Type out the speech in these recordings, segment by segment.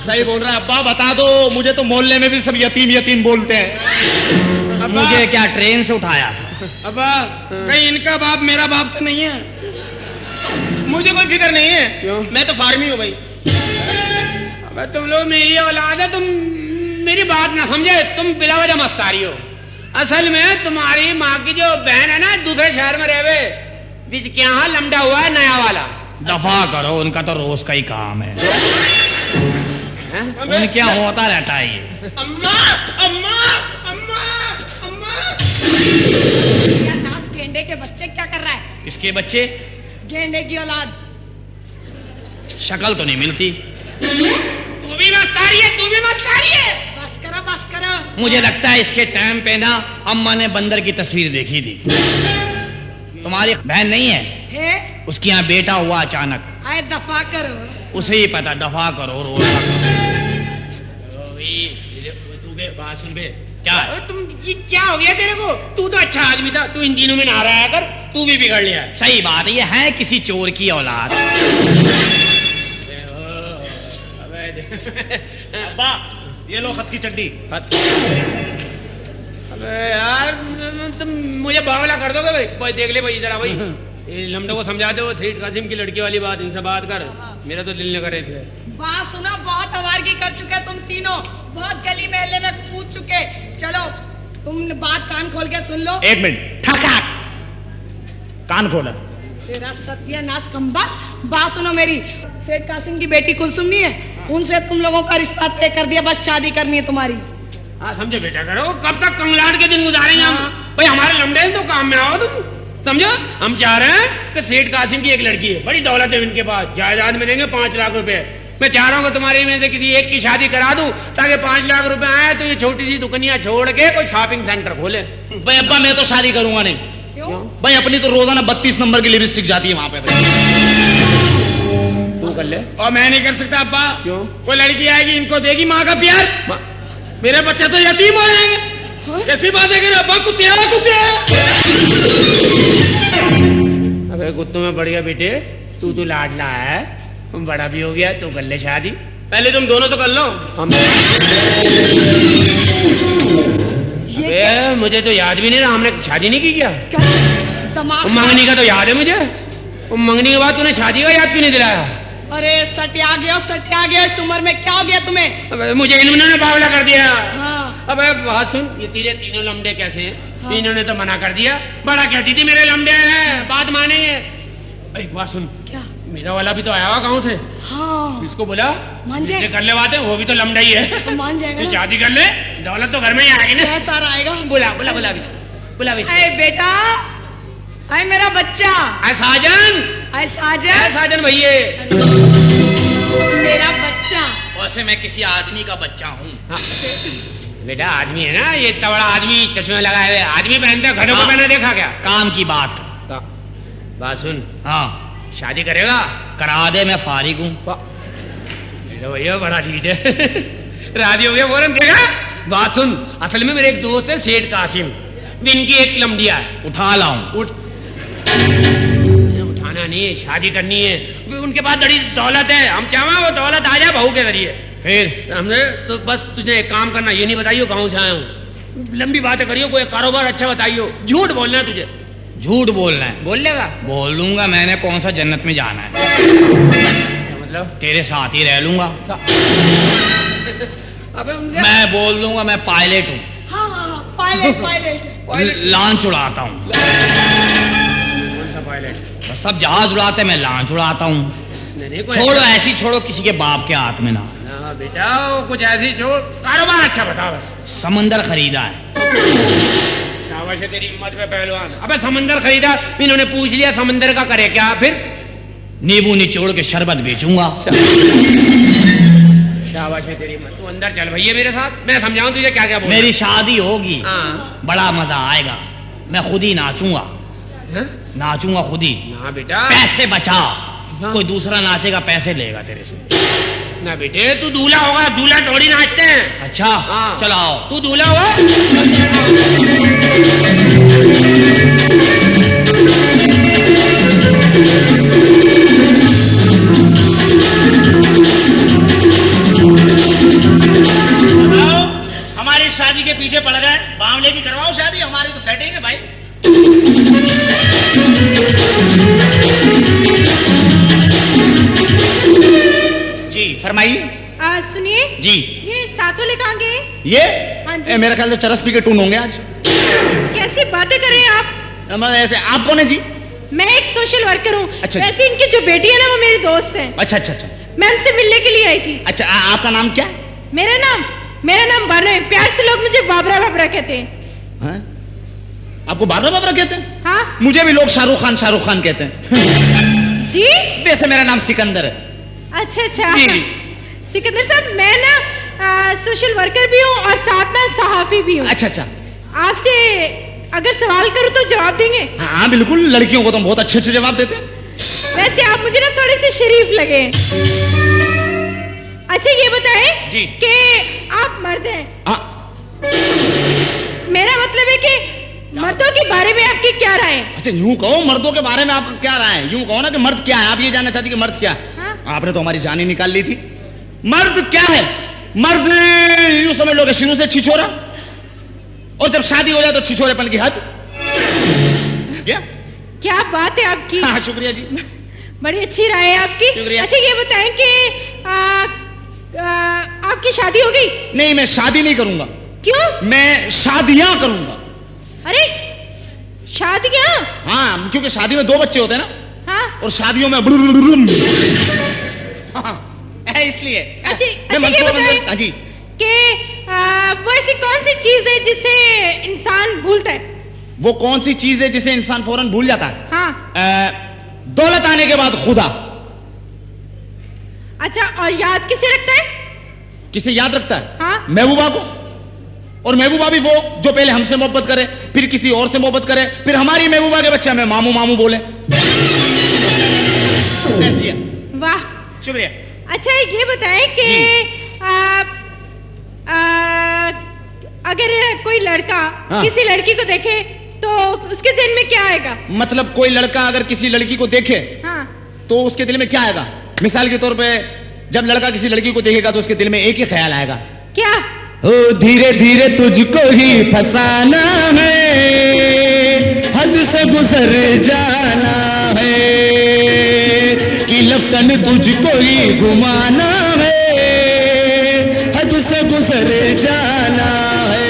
सही बोल रहा है अब्बा, बता दो, मुझे तो मोहल्ले में भी सब यतीम यतीम बोलते हैं। मुझे क्या ट्रेन से उठाया था? अब्बा कहीं इनका बाप मेरा बाप तो नहीं है? मुझे कोई फिक्र नहीं है। क्यों? मैं तो फार्मी हूँ भाई। अबे तुम लोग मेरी औलाद है, तुम मेरी बात ना समझे, तुम बिला वजह मस्तारी हो। असल में तुम्हारी माँ की जो बहन है ना, दूसरे शहर में रहवे, बीच के यहाँ लमडा हुआ है नया वाला। दफा करो, उनका तो रोज का ही काम है। उनके यहाँ होता रहता है ये। अम्मा अम्मा अम्मा अम्मा। क्या नास गेंडे के बच्चे क्या कर रहा है? इसके बच्चे? गेंडे की औलाद। शक्ल तो नहीं मिलती। तू भी मस्तारी है, तू भी मस्तारी है। बस करो बस करो। मुझे लगता है इसके टाइम पे ना अम्मा ने बंदर की तस्वीर देखी थी। तुम्हारी बहन नहीं है? है? उसके यहाँ बेटा हुआ अचानक। आए दफा करो। उसे ही पता, दफा करो रोज। क्या तुम ये क्या हो गया तेरे को? तू तो अच्छा आदमी था, तू इन दिनों में नहा रहा कर, तू भी बिगड़ लिया। सही बात है, ये है किसी चोर की औलाद। अब्बा ये लो खत की चड्डी। अबे यार तुम मुझे बावला कर दोगे भाई? भाई देख ले भाई, इधर आ भाई, ये लमडो को समझा दो, सेठ कासिम की लड़की वाली बात, इनसे बात कर, मेरा तो दिल न करे थे। बात सुना, बहुत आवारगी कर चुके तुम तीनों, बहुत गली महल्ले में कूद चुके। चलो तुम बात कान खोल के सुन लो। एक मिनट, ठका कान खोला। तेरा सत्यानाश कम्बख्त। बात सुनो मेरी, सेठ कासिम की बेटी कुलसुम नहीं है, उनसे तुम लोगों का रिश्ता तय कर दिया, बस शादी करनी है तुम्हारी। हाँ समझे बेटा, करो, कब तक कंगलाट के दिन गुजारेंगे हम? भाई हमारे लमडे हैं तो काम में आओ तुम, समझो। हम चाह रहे हैं कि सेठ कासिम की एक लड़की है, बड़ी दौलत है इनके पास, जायदाद में देंगे 5 लाख रुपए। मैं चाह रहा हूँ कि तुम्हारे में से किसी एक की शादी करा दूं, ताकि 5 लाख रुपए आए तो ये छोटी सी दुकानियां छोड़ के कोई शॉपिंग सेंटर खोले। भाई अब्बा मैं तो शादी करूंगा नहीं। क्यों? भाई अपनी तो रोजाना 32 नंबर की लिपस्टिक जाती है वहां पे भाई। तू कर ले। और मैं नहीं कर सकता अब्बा। क्यों? कोई लड़की आएगी, इनको देगी माँ का प्यार, मेरे बच्चे तो यतीम हो जाएंगे। कैसी बातें कर अब्बा? कुत्ते कुत्ते। अबे कुत्तों में बढ़ गया बेटे, तू तो लाडला है, बड़ा भी हो गया, तू कर ले शादी। पहले तुम दोनों तो कर लो। अबे मुझे तो याद भी नहीं रहा, हमने शादी नहीं की क्या? दिमाग मंगनी का तो याद है मुझे, मंगनी के बाद तूने शादी का याद क्यों नहीं दिलाया? अरे सटिया गया, इस उम्र में क्या हो गया तुम्हें? अबे मुझे इन्होंने बावला कर दिया। हाँ। अबे बात सुन, ये तेरे तीनों लमडे कैसे हैं? हाँ। इन्होंने तो मना कर दिया, बड़ा कहती थी मेरे लमडे हैं, बात मानेंगे। एक बात सुन, क्या? मेरा वाला भी तो आया हुआ गाँव से। हाँ। इसको बोला मान जाए। इससे कर ले बातें, वो भी तो लमडा ही है। तो मान जाएगा ये ना। शादी कर ले, दौलत तो घर में ही आएगी ना। छह साल आएगा। बुला बुला बुला बुला अरे बेटा, अरे मेरा बच्चा, साजन, अरे साजन, साजन भैया, मेरा बच्चा। वैसे मैं किसी आदमी का बच्चा हूँ। हाँ। बेटा आदमी है ना, ये इतना बड़ा आदमी, चश्मे लगाए हुए आदमी पहनते हैं, घड़ों को पहना देखा क्या? काम की बात कर। बात सुन, हाँ शादी करेगा? करा दे, मैं फारिग हूँ। भैया बड़ा चीज है। राजी हो गया फौरन, देखा? बात सुन, असल में मेरे एक दोस्त है सेठ कासिम, इनकी एक लमडिया है, उठा लाऊं? उठाना नहीं, शादी करनी है, उनके पास बड़ी दौलत है, हम चाहें वो दौलत आ जाए बहू के जरिए। फिर हमने तो बस तुझे एक काम करना, ये नहीं बताइयो गाँव से आया हूँ, लंबी बातें करियो, कोई कारोबार अच्छा बताइयो, झूठ बोलना है तुझे। झूठ बोलना है? बोल लेगा? बोल लूंगा। मैंने कौन सा जन्नत में जाना है? मतलब तेरे साथ ही रह लूंगा। अबे मैं बोल दूंगा मैं पायलट हूँ। हाँ हाँ हाँ, पायलट। लांच उड़ाता हूँ। बस सब जहाज उड़ाते, मैं लांच उड़ाता हूँ। छोड़ो ऐसी, छोड़ो किसी के बाप के हाथ में ना। बेटा वो कुछ ऐसी जो कारोबार अच्छा बता बस। समंदर खरीदा है। शाबाश है तेरी हिम्मत पे पहलवान। अबे समंदर खरीदा, इन्होंने पूछ लिया समंदर का करे क्या? फिर नींबू निचोड़ के शरबत बेचूंगा। शाबाश है तेरी हिम्मत। तू अंदर चल भैया मेरे साथ, मैं समझाऊं तुझे क्या क्या बोलना। मेरी शादी होगी, हाँ। बड़ा मजा आएगा, मैं खुद ही नाचूंगा। नाचूंगा खुद ही। ना बेटा, पैसे बचा, कोई दूसरा नाचेगा, पैसे लेगा तेरे से। ना बेटे तू दूल्हा होगा, दूल्हा थोड़ी नाचते हैं। अच्छा हाँ। चलाओ। तू दूल्हा हुआ? के पीछे पड़ गए, बावले की करवाओ शादी, हमारी तो सेटिंग है भाई। जी फरमाइए। सुनिए जी ये साथ वाले कहाँ गए? ये हाँ जी। मेरे ख्याल से चरस पी के टून होंगे आज। कैसी बातें कर रहे हैं आप? मतलब ऐसे आप कौन है जी? मैं एक सोशल वर्कर हूँ। अच्छा। वैसे इनकी जो बेटी है ना वो मेरी दोस्त है। अच्छा अच्छा अच्छा मैं उनसे मिलने के लिए आई थी। अच्छा आपका नाम क्या है? मेरा नाम बानो है। प्यार से लोग मुझे बाबरा बाबरा कहते हैं। हाँ? आपको बाबरा बाबरा कहते हैं? हाँ मुझे भी लोग शाहरुख खान कहते हैं। जी। वैसे मेरा नाम सिकंदर है। अच्छा अच्छा जी, जी। सिकंदर साहब मैं ना सोशल वर्कर भी हूँ और साथ ना सहाफी भी हूँ। अच्छा अच्छा आपसे अगर सवाल करूँ तो जवाब देंगे? हाँ बिल्कुल, लड़कियों को तो हम बहुत अच्छे अच्छे जवाब देते हैं। वैसे आप मुझे ना थोड़े से शरीफ लगे। अच्छा ये बताएं जी। कि आप मर्द हैं। हाँ मेरा मतलब है कि मर्दों के बारे में आपकी क्या राय है? अच्छा यूं कहो, मर्दों के बारे में आपका क्या राय है? यूं कहो ना कि मर्द क्या है, आप ये जानना चाहती कि मर्द क्या है? हाँ? आपने तो हमारी जान ही निकाल ली थी। मर्द क्या है? मर्द यूं समझ लो कि शुरू से छिछोरा, और जब शादी हो जाए तो छिछोरेपन की हद। क्या बात है आपकी। हाँ शुक्रिया जी। बड़ी अच्छी राय है आपकी। शुक्रिया। अच्छा ये बताएं कि आपकी शादी हो गई? नहीं मैं शादी नहीं करूंगा। क्यों? मैं शादियां करूंगा। अरे शादियां? हाँ क्योंकि शादी में 2 बच्चे होते हैं ना, हाँ और शादियों में हाँ, इसलिए। अच्छा मैं अच्छा ये मनसूबा बताएं हाँ जी कि वो ऐसी कौन सी चीज है जिससे इंसान भूलता है? वो कौन सी चीज है जिसे इंसान फौरन भूल जाता है? हाँ। दौलत आने के बाद खुदा। अच्छा और याद किसे रखता है? किसे याद रखता है? हाँ। महबूबा को। और महबूबा भी वो जो पहले हमसे मोहब्बत करे, फिर किसी और से मोहब्बत करे, फिर हमारी महबूबा के बच्चे हमें मामू मामू बोले। वाह शुक्रिया। अच्छा ये बताएं कि अगर कोई लड़का हाँ। किसी लड़की को देखे तो उसके ज़हन में क्या आएगा? मतलब कोई लड़का अगर किसी लड़की को देखे हाँ। तो उसके दिल में क्या आएगा? मिसाल के तौर पे जब लड़का किसी लड़की को देखेगा तो उसके दिल में एक ही ख्याल आएगा। क्या? ओ धीरे धीरे तुझको ही फसाना है, हद से गुजर जाना है, कि लपटन तुझको ही घुमाना है, हद से गुजर जाना है।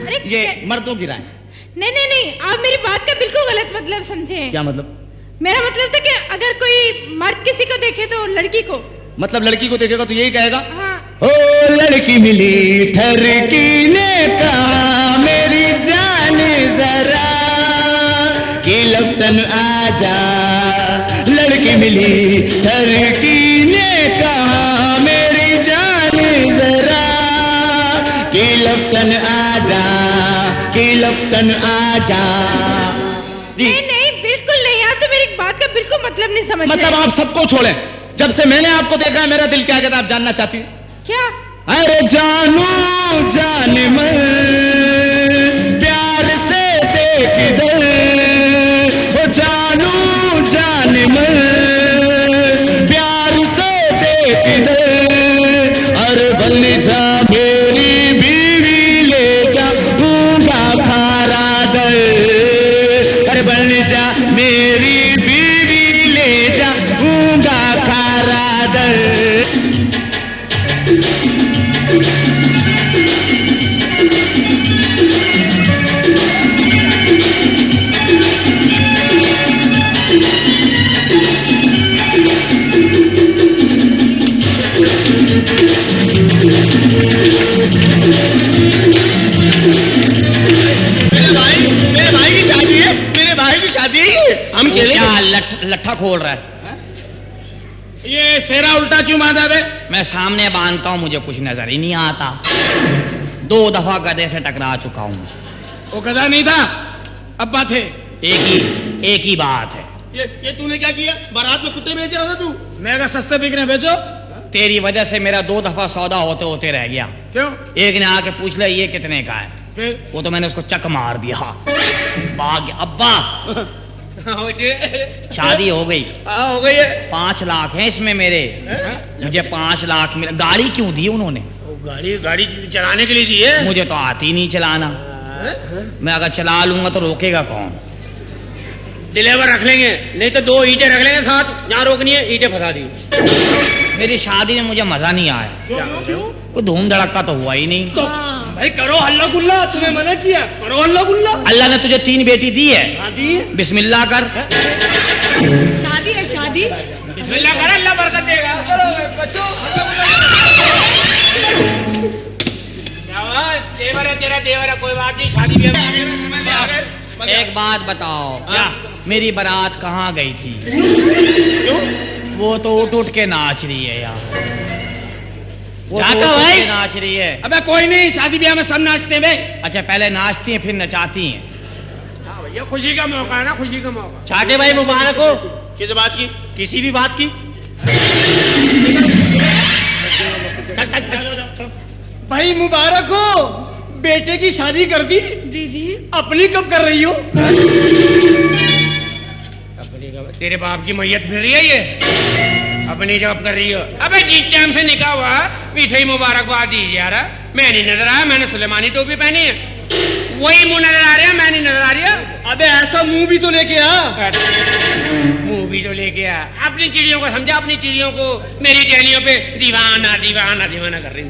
अरे ये मर्दों की राय। नहीं नहीं नहीं आप मेरी बात का बिल्कुल गलत मतलब समझे। क्या मतलब? मेरा मतलब था कि अगर कोई मर्द किसी को देखे तो लड़की को, मतलब लड़की को देखेगा तो यही कहेगा, हाँ। ओ लड़की मिली ठरकी ने कहा मेरी जान जरा, कि लपटन आजा। लड़की मिली ठरकी ने कहा मेरी जान जरा, कि लपटन आजा, कि लपटन आजा। नहीं नहीं बिल्कुल नहीं, आप तो मेरी बात का बिल्कुल मतलब नहीं समझ मतलब रहे। आप सबको छोड़ें, जब से मैंने आपको देखा है मेरा दिल क्या कहता है आप जानना चाहती हैं? क्या? अरे जानू जान मन प्यार से देख दर, ओ जानू जान मन प्यार से देख दर, अरे बन जा मेरी बीवी ले जा ऊंगा खारा दर, अरे बन जा मेरी बीवी ले जा ऊंगा खारा दर। मेरे भाई की शादी है, मेरे भाई की शादी है। हम खेलेंगे। क्या लट्ठा खोल रहा है? ये सेरा उल्टा क्यों बांधा बे? मैं सामने बांधता हूँ, मुझे कुछ नजर ही नहीं आता। 2 दफा गधे से टकरा चुका हूँ। वो गधा नहीं था, अब्बा थे। एक ही बात है। ये तूने क्या किया? बारात में कुत्ते बेच रहा था तू। मैं कहा सस्ते बिकने बेचो। तेरी वजह से मेरा 2 दफा सौदा होते होते रह गया। क्यों? एक ने आके पूछ लिया ये कितने का है, फिर वो तो मैंने उसको चक मार दिया, भाग गया। अब्बा शादी हो गई, हो गई है। 5 लाख हैं इसमें मेरे। मुझे 5 लाख मिला। गाड़ी क्यों दी उन्होंने? गाड़ी गाड़ी चलाने के लिए दी है। मुझे तो आती नहीं चलाना। मैं अगर चला लूंगा तो रोकेगा कौन? डिलीवर रख लेंगे, नहीं तो 2 ईंटें रख लेंगे साथ, जहाँ रोकनी है ईंटें फंसा दी। मेरी शादी में मुझे मजा नहीं आया। कोई धूम धड़का तो हुआ ही नहीं। तो भाई करो हल्ला गुल्ला, तुम्हें मना किया, करो हल्ला गुल्ला। अल्लाह ने तुझे 3 बेटी दी है, हाँ दी है। बिस्मिल्लाह कर। शादी है शादी। बिस्मिल्लाह कर, अल्लाह बरकत देगा। चलो बच्चों, हल्ला गुल्ला। क्या हुआ? देवर है तेरा, देवर है, कोई बात नहीं, शादी भी है। एक बात बताओ, मेरी बारात कहाँ गई थी? वो तो उठ उठ के नाच रही है यार। वो जाता तो उठ भाई। के नाच रही है। अबे कोई नहीं, शादी ब्याह में सब नाचते हैं भाई। अच्छा, पहले नाचती हैं फिर नचाती हैं। हाँ भैया, खुशी का मौका है ना, खुशी का मौका। छाटे भाई मुबारक हो। किस बात की? किसी भी बात की। भाई मुबारक हो, बेटे की शादी कर दी। जी जी। अपनी कब कर रही हो? अपनी कब? तेरे बाप की मैयत फिर रही है ये, अपनी जब कर रही हो। अबे जी चैम से निकाह हुआ, पीछे ही मुबारकबाद दीजिए यार। मैं नहीं नजर आया, मैंने सुलेमानी टोपी पहनी है। वही मुंह नजर आ रहा है, मैं नहीं नजर आ रही है। अबे ऐसा मुंह भी तो लेके आ, मुंह भी तो लेके आ। अपनी चिड़ियों को समझा, अपनी चिड़ियों को मेरी टहनियों पे दीवाना दीवाना दीवाना कर रही है।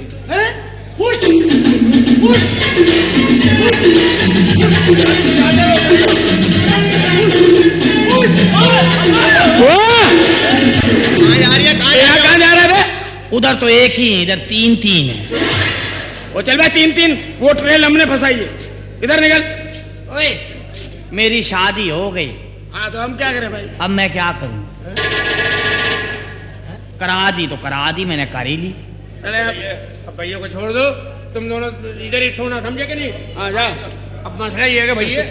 कहाँ जा रहा है बे? उधर तो एक ही है, इधर 3 है। वो चल भाई 3, वो ट्रेल हमने फंसाई है, इधर निकल। ओए, मेरी शादी हो गई। हाँ तो हम क्या करें भाई? अब मैं क्या करूं? करा दी तो करा दी, मैंने कर ही ली। चले अब भैया को छोड़ दो, तुम दोनों इधर ही सोना, समझे कि नहीं? हाँ जा। अब मसला ये है कि भैया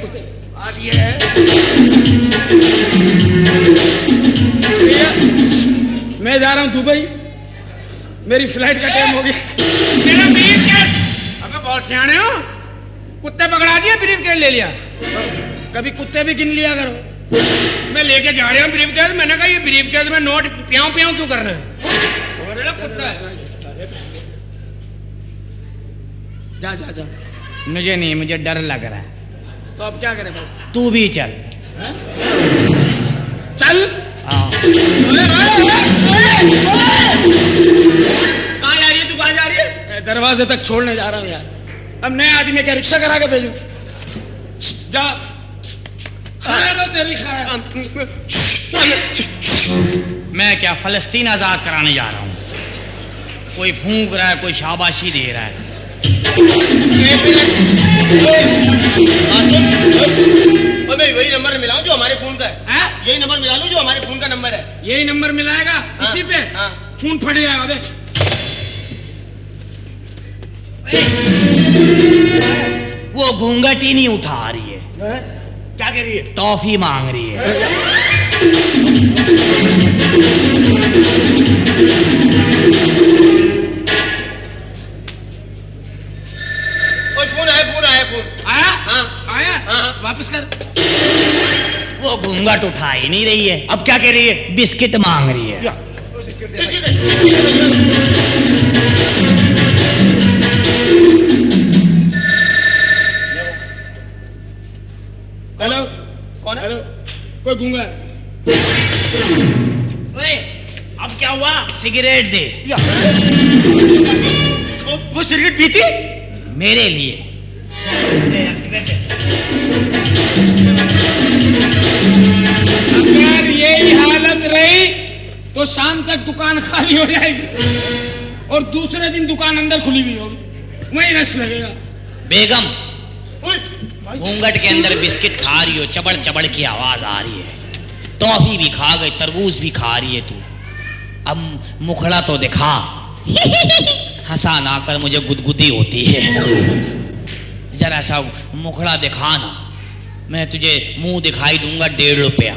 बात ये है, भैया मैं जा रहा हूँ दुबई, मेरी फ्लाइट का टाइम हो गया। मेरा ब्रीफ केस, अबे बहुत सियाने हो, कुत्ते पकड़ा दिया, ब्रीफ केस ले लिया। कभी कुत्ते भी गिन लिया करो। मैं लेके जा रहा हूँ ब्रीफ केस, मैंने कहा ये ब्रीफ केस में नोट प्याऊ प्याऊ क्यों करना है? कुत्ता है। जा जा जा। मुझे नहीं, मुझे डर लग रहा है। तो अब क्या करें भाई? तू भी चल। चल। हाँ। कहाँ जा रही है? तू कहाँ जा रही है? दरवाजे तक छोड़ने जा रहा हूँ यार। अब नए आदमी क्या रिक्शा करा के भेजू? जा। खैर हो तेरी खैर। मैं क्या फलस्तीन आजाद कराने जा रहा हूँ? कोई फूंक रहा है, कोई शाबाशी दे रहा है। मैं वही नंबर मिलाऊं जो हमारे फोन का है। हाँ? यही नंबर मिला लूं जो हमारे फोन का नंबर है। यही नंबर मिलाएगा इसी पे? हाँ। फोन फट जाएगा बे। वो घूंघट ही नहीं उठा रही है। क्या कह रही है? टॉफी मांग रही है। फोन आया, फोन आया, फोन आया? हाँ। आया? हाँ। वापस कर। वो घूंघट उठा ही नहीं रही है। अब क्या कह रही है? बिस्किट मांग रही है। हेलो, कौन है? हेलो, कोई गूंगा? ओए, अब क्या हुआ? सिगरेट दे। वो सिगरेट पीती? मेरे लिए। अगर यही हालत रही तो शाम तक दुकान खाली हो जाएगी और दूसरे दिन दुकान अंदर खुली हुई होगी, वही रस लगेगा। बेगम, घूंघट के अंदर बिस्किट खा रही हो, चबड़ चबड़ की आवाज आ रही है। टॉफी भी खा गई, तरबूज भी खा रही है तू। अब मुखड़ा तो दिखा। हंसा ना कर, मुझे गुदगुदी होती है। जरा सा मुखड़ा दिखा ना, मैं तुझे मुंह दिखाई दूंगा 1.5 रुपया।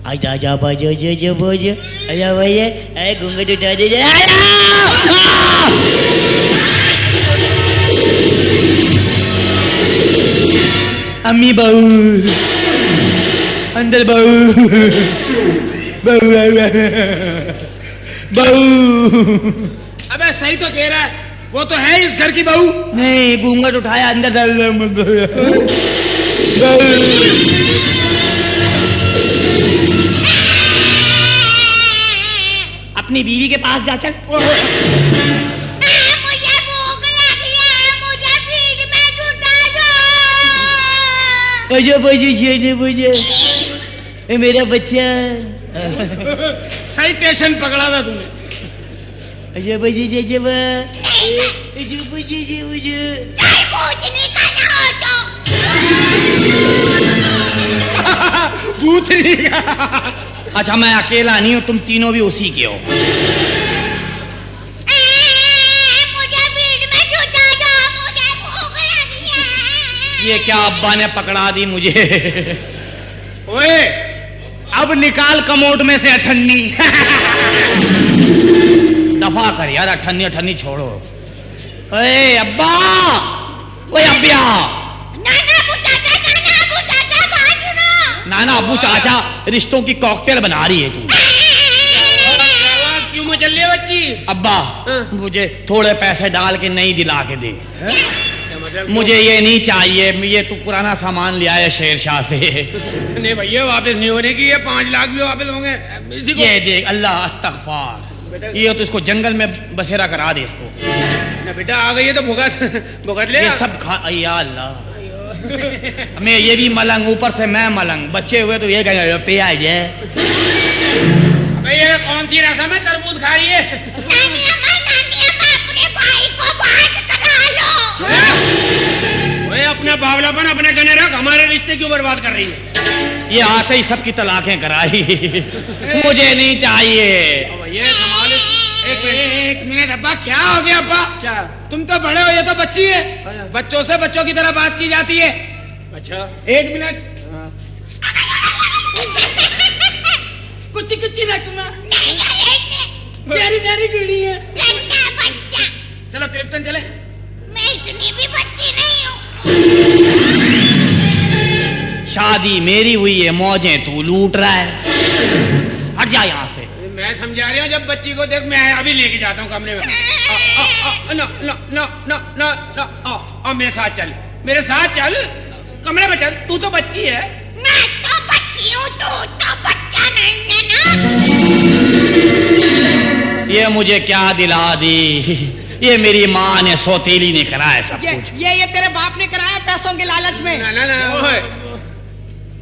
आजा आजा बाजो जो जो बोझो, आजा भैया, अरे घूंघट उठा दे। अम्मी बहू अंदर बहू बहू बहू। अबे सही तो कह रहा है, वो तो है इस घर की बहू। नहीं, घूंघट उठाया अंदर अपनी बीवी के पास जा चल। मुझे भूख लगी है, मुझे फीड में छुटा दो। मेरा बच्चा सही स्टेशन पकड़ा था तूने। चाय पूछने का ना हो तो। भूतनी का। अच्छा, मैं अकेला नहीं हूँ, तुम तीनों भी उसी के हो। मुझे फीड में छुटा दो, मुझे भूख लगी है। ये क्या अब्बा ने पकड़ा दी मुझे। ओए, अब निकाल कमोड में से अठन्नी। दफा कर यार, अठन्नी अठन्नी छोड़ो। ओए अब्बा, ओए अब्बिया। नाना अबू चाचा बात सुनो। नाना अबू चाचा रिश्तों की कॉकटेल बना रही है तू। क्यों मचल रही है बच्ची? अब्बा, मुझे थोड़े पैसे डाल के नई दिला के दे। मुझे ये नहीं चाहिए, ये तू पुराना सामान ले आया शेरशाह से। नहीं भैया, वापस नहीं होने की। ये 5 लाख भी वापस होंगे इसी को। ये देख, अल्लाह अस्तगफार। ये तो इसको जंगल में बसेरा करा दे इसको। ना बेटा आ गई है तो भुगत ले। ये सब खा, या अल्लाह। मैं ये भी मलंग, ऊपर से मैं मलंग। बच्चे हुए तो ये कहेंगे पे आ जाए। अबे ये कौन सी रस्म है, तरबूज खा रही है? नानी अम्मा अपने भाई को बात करा लो। ओए अपना बावलापन अपने गने रख, हमारे रिश्ते क्यों बर्बाद कर रही है? ये आते ही सबकी तलाकें कराई। मुझे नहीं चाहिए। ये कमाल है। एक मिनट अब्बा, क्या हो गया अब्बा? क्या? तुम तो बड़े हो, ये तो बच्ची है। बच्चों से बच्चों की तरह बात की जाती है। अच्छा, एक मिनट। कुछ रखना, प्यारी प्यारी गिड़ी है। बच्चा, चलो क्रिप्टन चले। मैं इतनी भी बच्ची नहीं हूँ। शादी मेरी हुई है, मौजें तू लूट रहा है। हट जा यहाँ से। मैं समझा रही हूँ, जब बच्ची को देख, मैं अभी लेके जाता हूँ कमरे में। ना ना ना ना ना ना, मेरे साथ चल, मेरे साथ चल, कमरे में चल। तू तो बच्ची है। मैं तो बच्ची हूँ, तू तो बच्चा नहीं है ना। ये मुझे क्या दिला दी? ये मेरी माँ ने, सौतेली ने कराया सब कुछ। ये तेरे बाप ने कराया पैसों के लालच में। ना ना ना,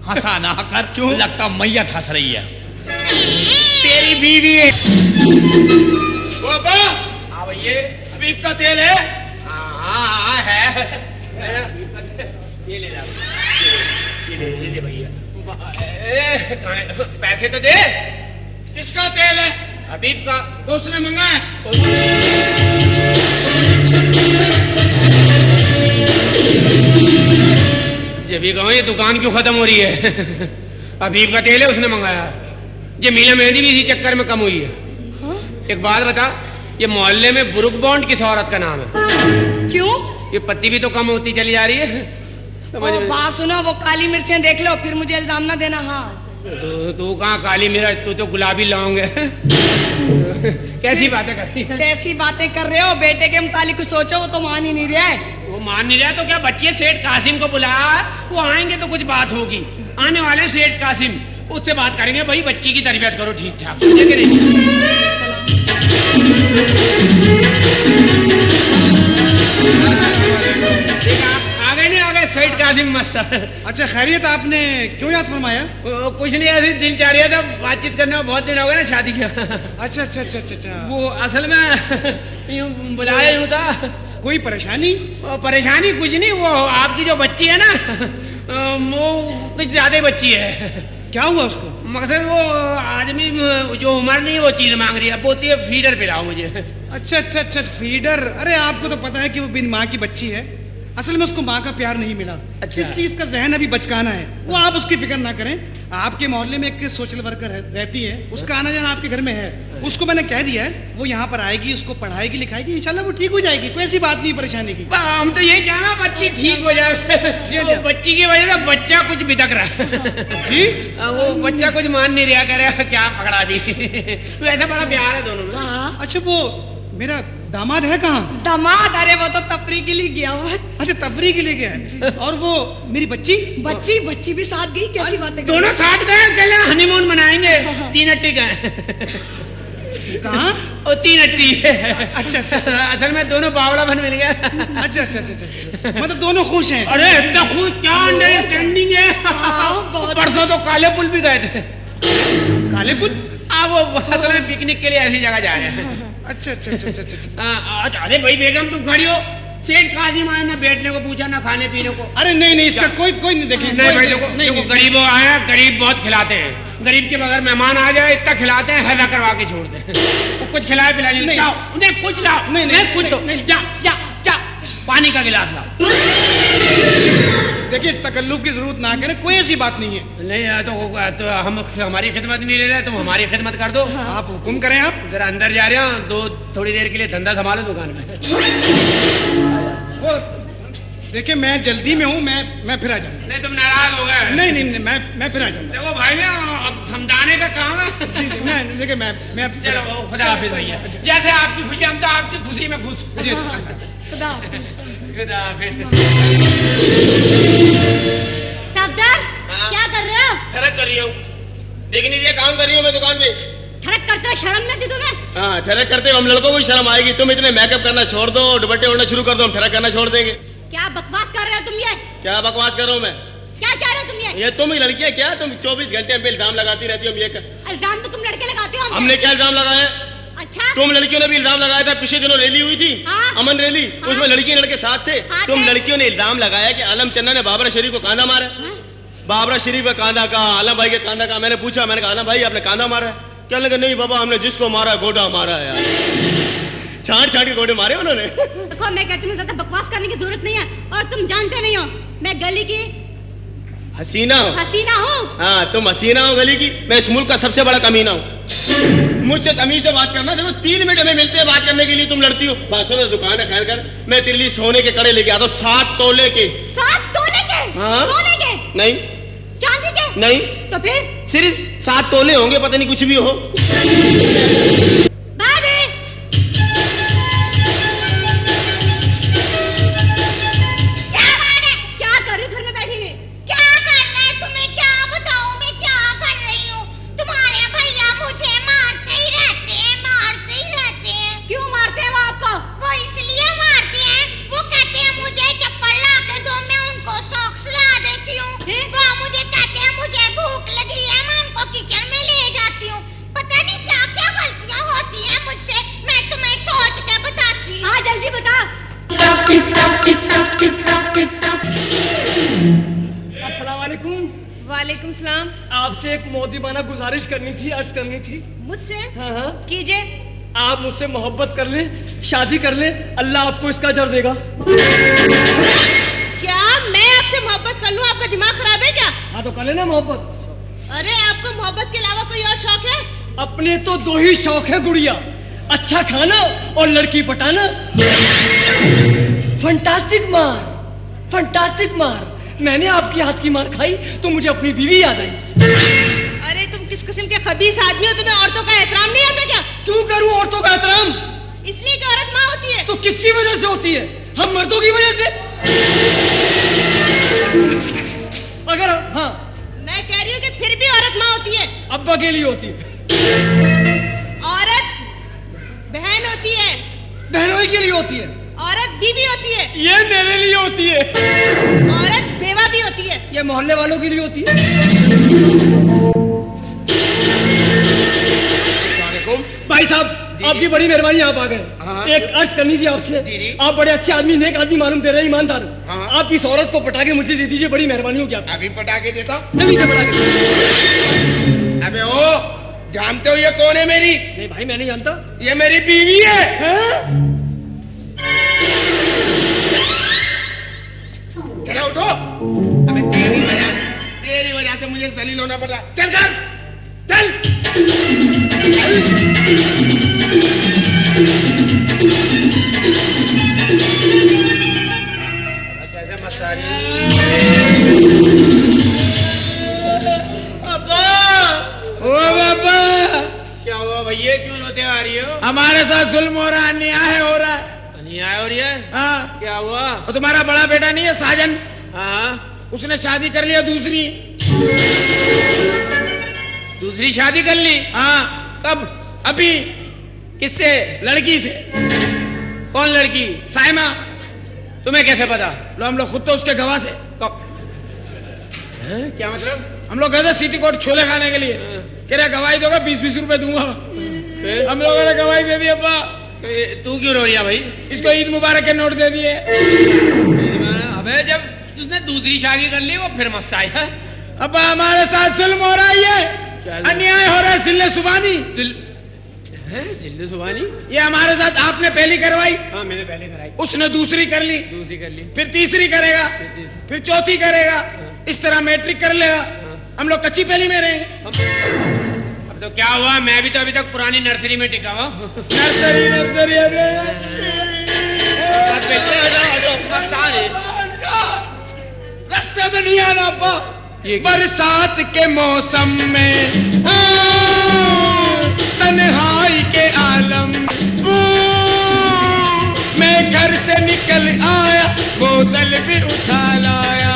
हंसा ना कर, क्यों लगता मैयत हंस रही है। तेरी बीवी है। हाँ ये हबीब का तेल है। हाँ है। ये ले जा, ये ले भैया। पैसे तो दे। किसका तेल है? हबीब का। तो उसने मंगाया। जब भी कहूँ ये दुकान क्यों खत्म हो रही है? हबीब का तेल है, उसने मंगाया। ये मीला मेहंदी भी इसी चक्कर में कम हुई है। एक बात बता, ये मोहल्ले में ब्रुक बॉन्ड किस औरत का नाम है? क्यों? ये पत्ती भी तो कम होती चली जा रही है। समझ में? बात सुनो, वो काली मिर्चें देख लो, फिर मुझे इल्जाम ना देना। हाँ, तू कहाँ काली मिर्च, तू तो गुलाबी लौंग है। कैसी बातें कर रही है? कैसी बातें कर रहे हो? बेटे के मुतालिक कुछ सोचो, वो तो मान ही नहीं रहा है। वो मान नहीं रहा तो क्या? बच्चे सेठ कासिम को बुला, वो आएंगे तो कुछ बात होगी। आने वाले सेठ कासिम, उससे बात करेंगे। भाई बच्ची की तरबियत करो ठीक ठाक, समझे कि नहीं? आ गए नहीं, आ गए सेठ कासिम मस्त। अच्छा खैरियत, आपने क्यों याद फरमाया? कुछ नहीं, ऐसे दिल चाह रहा था बातचीत करने में, बहुत दिन हो गए ना शादी के। अच्छा अच्छा अच्छा अच्छा अच्छा। वो असल में यूं बुलाया यूं था। कोई परेशानी? परेशानी कुछ नहीं, वो आपकी जो बच्ची है ना, वो कुछ ज्यादा ही बच्ची है। क्या हुआ उसको? मकसद वो आदमी जो उम्र नहीं वो चीज मांग रही है, बोलती है फीडर पिलाओ मुझे। अच्छा अच्छा अच्छा, फीडर। अरे आपको तो पता है कि वो बिन माँ की बच्ची है। असल में उसको माँ का प्यार नहीं मिला। अच्छा। इसलिए इसका जहन अभी बचकाना है। वो आप उसकी फिक्र ना करें। आपके मोहल्ले में एक सोशल वर्कर रहती है, उसका आना जाना आपके घर में है। उसको मैंने कह दिया है, वो यहाँ पर आएगी, उसको पढ़ाएगी लिखाएगी, इंशाल्लाह वो ठीक हो जाएगी। कोई ऐसी बात नहीं परेशानी की। हम तो यही चाहना बच्ची ठीक हो जाए। जी। वो बच्ची की वजह से बच्चा कुछ बिदक रहा है। जी वो बच्चा कुछ मान नहीं रहा, करे क्या पकड़ा दी। वैसे बड़ा प्यार है दोनों में। हाँ अच्छा, वो मेरा दामाद है कहाँ? दामाद, अरे वो तो तफरी के लिए गया हुआ है। अच्छा, तफरी के लिए गया है। और वो मेरी बच्ची बच्ची भी साथ गई। कैसी बातें कर रहे दोनों साथ गए, कल हनीमून मनाएंगे। 3 अट्टी गए। कहाँ? ओ 3 अट्टी। अच्छा अच्छा अच्छा असल में दोनों बावड़ा बन मिल गए। अच्छा अच्छा अच्छा अच्छा, मतलब दोनों खुश हैं। अरे इतना खुश, क्या अंडरस्टैंडिंग है। बहुत परसों तो काले पुल भी गए थे। काले पुल? वो असल में पिकनिक के लिए ऐसी जगह जा रहे हैं। अच्छा अच्छा अच्छा अच्छा अच्छा। अच्छा, अरे भाई बेगम तुम खड़ी हो। सेठ काजी माए ना बैठने को पूछा ना खाने पीने को। अरे नहीं नहीं, इसका कोई नहीं देखे। नहीं भाई देखो, देखो गरीबों आए, गरीब बहुत खिलाते हैं। गरीब के बगैर मेहमान आ जाए इतना खिलाते हैं, हैजा करवा के छोड़ते हैं। वो कुछ खिलाए पिलाए नहीं। जाओ, उन्हें कुछ लाओ। नहीं, कुछ दो। नहीं। जा जा जा, पानी का गिलास लाओ। देखिए, इस तकल्लुफ की जरूरत ना करें, कोई ऐसी बात नहीं है। नहीं तो हम हमारी खिदमत नहीं ले रहे, तुम हमारी खिदमत कर दो। आप हुक्म करें। आप जरा अंदर जा रहे हो, थोड़ी देर के लिए धंधा संभालो दुकान में। वो देखिए, मैं जल्दी में हूँ, मैं फिर आ जाऊँ। नहीं तुम नाराज हो गए। नहीं नहीं नहीं, मैं फिर आ जाऊँगा। देखो भाई अब समझाने का काम है। मैं देखिए, मैं चलो खुदा हाफिज भैया। जैसे आपकी खुशी, हम तो आपकी खुशी में खुश। जी। खुदा हाफिज। खुदा हाफिज। सफदर, क्या कर रहे हो? ठरक कर रही हूँ, देख नहीं दिया काम कर रही हूँ मैं दुकान पे। ठरक करते हो, शर्म नहीं आती तुम्हें? हाँ, ठरक करते हो, हम लड़कों को ही शर्म आएगी। तुम इतने मेकअप करना छोड़ दो, दुपट्टे ओढ़ना शुरू कर दो, हम ठरक करना छोड़ देंगे। क्या बकवास कर रहे हो तुम ये? क्या बकवास कर रहा हूँ मैं? क्या कह रहे हो तुम ये? ये तुम ही लड़की है क्या? तुम 24 घंटे हम पे इल्जाम लगाती रहती हो। हम ये इल्जाम तो तुम लड़के लगाते हो। हमने क्या इल्जाम लगाया? अच्छा, तुम लड़कियों ने भी इल्जाम लगाया था। पिछले दिनों रैली हुई थी, हाँ। अमन रैली, हाँ। उसमें लड़की लड़के साथ थे। हाँ, तुम थे। लड़कियों ने इल्जाम लगाया कि आलम चन्ना ने बाबरा शरीफ को कांधा मारा। बाबरा शरीफ का कांधा का, आलम भाई के कांधा का। मैंने पूछा, मैंने कहा आलम भाई आपने कांधा मारा है? क्या लगा? नहीं बाबा, हमने जिसको मारा गोडा मारा है यार। छाट छाट के गोडे मारे उन्होंने। देखो मैं कहती हूँ ज्यादा बकवास करने की जरूरत नहीं है। और तुम जानते नहीं हो, मैं गली की हसीना हो? हसीना हूँ। हाँ, तुम हसीना हो गली की। मैं इस मुल्क का सबसे बड़ा कमीना हूँ। मुझसे तमीज से बात करना। देखो 3 मिनट हमें मिलते हैं बात करने के लिए, तुम लड़ती हो। बासों दुकान है, खैर कर। मैं तेरे लिए सोने के कड़े लेके आता हूँ, 7 तोले के। 7 तोले के? हाँ। सोने के? नहीं। चांदी के? नहीं। तो फिर? सिर्फ 7 तोले होंगे, पता नहीं कुछ भी हो। भाभी, क्या बात है? क्या कर रही हो घर में बैठी हुई? क्या करना है तुम्हें? क्या बताऊं मैं क्या कर रही हूँ? तुम्हारे भैया मुझे मारते ही रहते हैं। क्यों मारते हैं वो आपको? वो इसलिए मारते हैं, वो कहते हैं मुझे चप्पल ला के दो, मैं उनको सॉक्स ला देती हूँ। वो मुझे कहते हैं मुझे भूख लगी है, मैं उनको किचन में ले जाती हूँ। पता नहीं क्या क्या गलतियाँ होती हैं मुझसे, मैं तुम्हें सोच के बताती हूँ। हाँ जल्दी बता। अस्सलाम वालेकुम। वालेकुम सलाम। आपसे एक मोदिबाना गुजारिश करनी थी, अर्ज करनी थी। मुझसे? हाँ। कीजिए। आप मुझसे मोहब्बत कर लें, शादी कर लें, अल्लाह आपको इसका अजर देगा। क्या मैं आपसे मोहब्बत कर लूं? आपका दिमाग खराब है क्या? हाँ तो कर लेना मोहब्बत। अरे आपको मोहब्बत के अलावा कोई और शौक है? अपने तो 2 ही शौक है गुड़िया, अच्छा खाना और लड़की पटाना। फंटास्टिक मार, फंटास्टिक मार। मैंने आपकी हाथ की मार खाई तो मुझे अपनी बीवी याद आई। अरे तुम किस किस्म के खबीस आदमी हो, तुम्हें औरतों का एहतराम नहीं आता क्या? क्यों करूं औरतों का एहतराम? इसलिए कि औरत माँ होती है। तो किसकी वजह से होती है? हम मर्दों की वजह से। अगर हाँ, मैं कह रही हूँ कि फिर भी औरत माँ होती है। अब्बा के लिए होती है, औरत बहन होती है, बहनोई के लिए होती है, औरत बीवी होती है, ये मेरे लिए होती है, औरत बेवा भी होती है। ये मोहल्ले वालों के लिए होती है। भाई साहब, आपकी बड़ी मेहरबानी, आप आ गए। एक अर्ज करनी थी आपसे। आप बड़े अच्छे आदमी, नेक आदमी मालूम दे रहे, ईमानदार। आप इस औरत को पटा के मुझे दे दीजिए, बड़ी मेहरबानी होगी आपकी। अभी पटाके देता। जल्दी से पटा के। अबे ओ, जानते हो ये कौन है मेरी? नहीं भाई, मैं नहीं जानता। ये मेरी बीवी है। लिए जलील होना पड़ता है। चल कर, चल। कैसे मस्तारी? ओ बाबा, क्या हुआ भैया, क्यों रोते आ रही हो? हमारे साथ जुल्म हो रहा है, अन्याय हो रहा है। अन्याय हो रही है? हाँ, क्या हुआ? और तुम्हारा बड़ा बेटा नहीं है साजन, हाँ, उसने शादी कर लिया दूसरी। दूसरी शादी कर ली? हाँ, कब? अभी। किससे? लड़की से। कौन लड़की? साइमा। तुम्हें कैसे पता? हम लोग खुद तो उसके गवाह थे। हैं? क्या मतलब? हम लोग गए थे सिटी कोर्ट छोले खाने के लिए। कह रहा गवाही दोगा, 20-20 रुपए दूंगा। हम लोगों ने गवाही दे दी। अब्बा तू क्यों रो रही है भाई? इसको ईद मुबारक के नोट दे दिए। अबे जब उसने दूसरी शादी कर ली वो फिर मस्त आया। अब्बा हमारे साथ जुल्म हो रहा है, क्या ये जुल्म? अन्याय हो रहा है। जिल्ले सुबानी, जिल्लू सुबानी? ये हमारे साथ आपने पहली करवाई, हाँ मैंने पहले कराई। उसने दूसरी कर ली, दूसरी कर ली। फिर तीसरी करेगा, फिर चौथी करेगा। इस तरह मैट्रिक कर लेगा। हम लोग कच्ची पहली में रहेंगे। अब तो क्या हुआ, मैं भी तो अभी तक पुरानी नर्सरी में टिका हुआ। नर्सरी नर्सरी रास्ते में नहीं आना अब्बा। बरसात के मौसम में तन्हाई के आलम मैं घर से निकल आया, बोतल भी उठा लाया।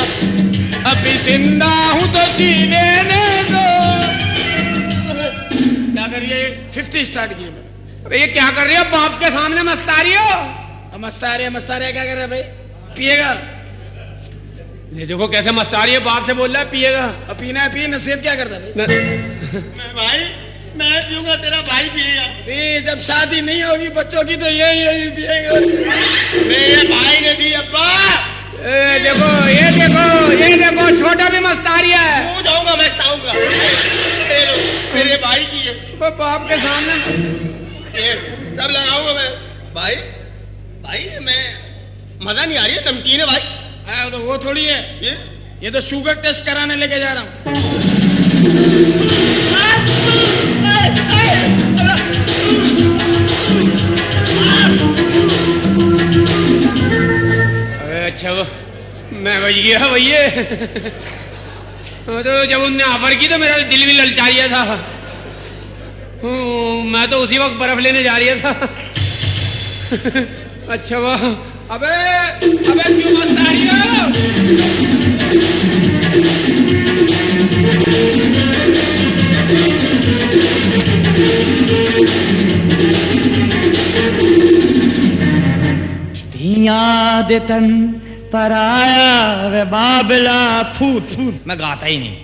अभी जिंदा हूं तो जी लेने दो। क्या करिए? 50 स्टार्ट किए मैं। अबे ये क्या कर रही हो? बाप के सामने मस्ता रही हो? मस्ता रहे क्या कर रहा है भाई? पिएगा? ये देखो कैसे मस्ता रही है, बाप से बोल रहा है पिएगा। अब पीना है पी, नसीहत क्या करता है भाई? भाई मैं पीऊंगा, तेरा भाई पिएगा। पी, जब शादी नहीं होगी बच्चों की तो यही पिएगा। मेरे भाई ने दी अब्बा। ये देखो छोटा भी मस्ता रही है। तू जाऊंगा, मैं सताऊंगा। मेरे भाई की है, बाप के सामने ये सब लगाऊंगा मैं। भाई भाई मैं मजा नहीं आ रही है, नमकीन है भाई। तो वो थोड़ी है, ये तो शुगर टेस्ट कराने लेके जा रहा हूँ। अबे अच्छा वो मैं बच गया भैया। तो जब उनने ऑफर की तो मेरा दिल भी ललचा रिया था। मैं तो उसी वक्त बर्फ लेने जा रहा था। अच्छा वाह। अबे क्यों मस्त आ रही हो? याद तन पर आया वे बाबला थू थू। मैं गाता ही नहीं।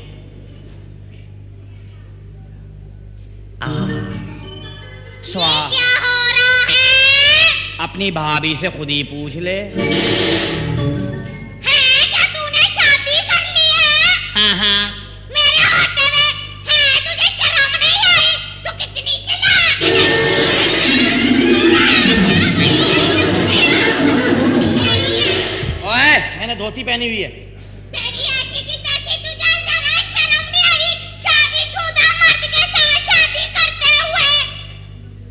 स्वा क्या हो रहा है? अपनी भाभी से खुद ही पूछ ले। हैं, क्या तूने शादी कर ली है? हाँ हाँ, मेरे होते हुए हैं, तुझे शर्म नहीं आई? तू कितनी चालाक है। ओए मैंने धोती पहनी हुई है। तेरी ऐसी की तैसी, तुझे जरा शर्म नहीं आई? शादीशुदा मर्द के साथ शादी करते हुए।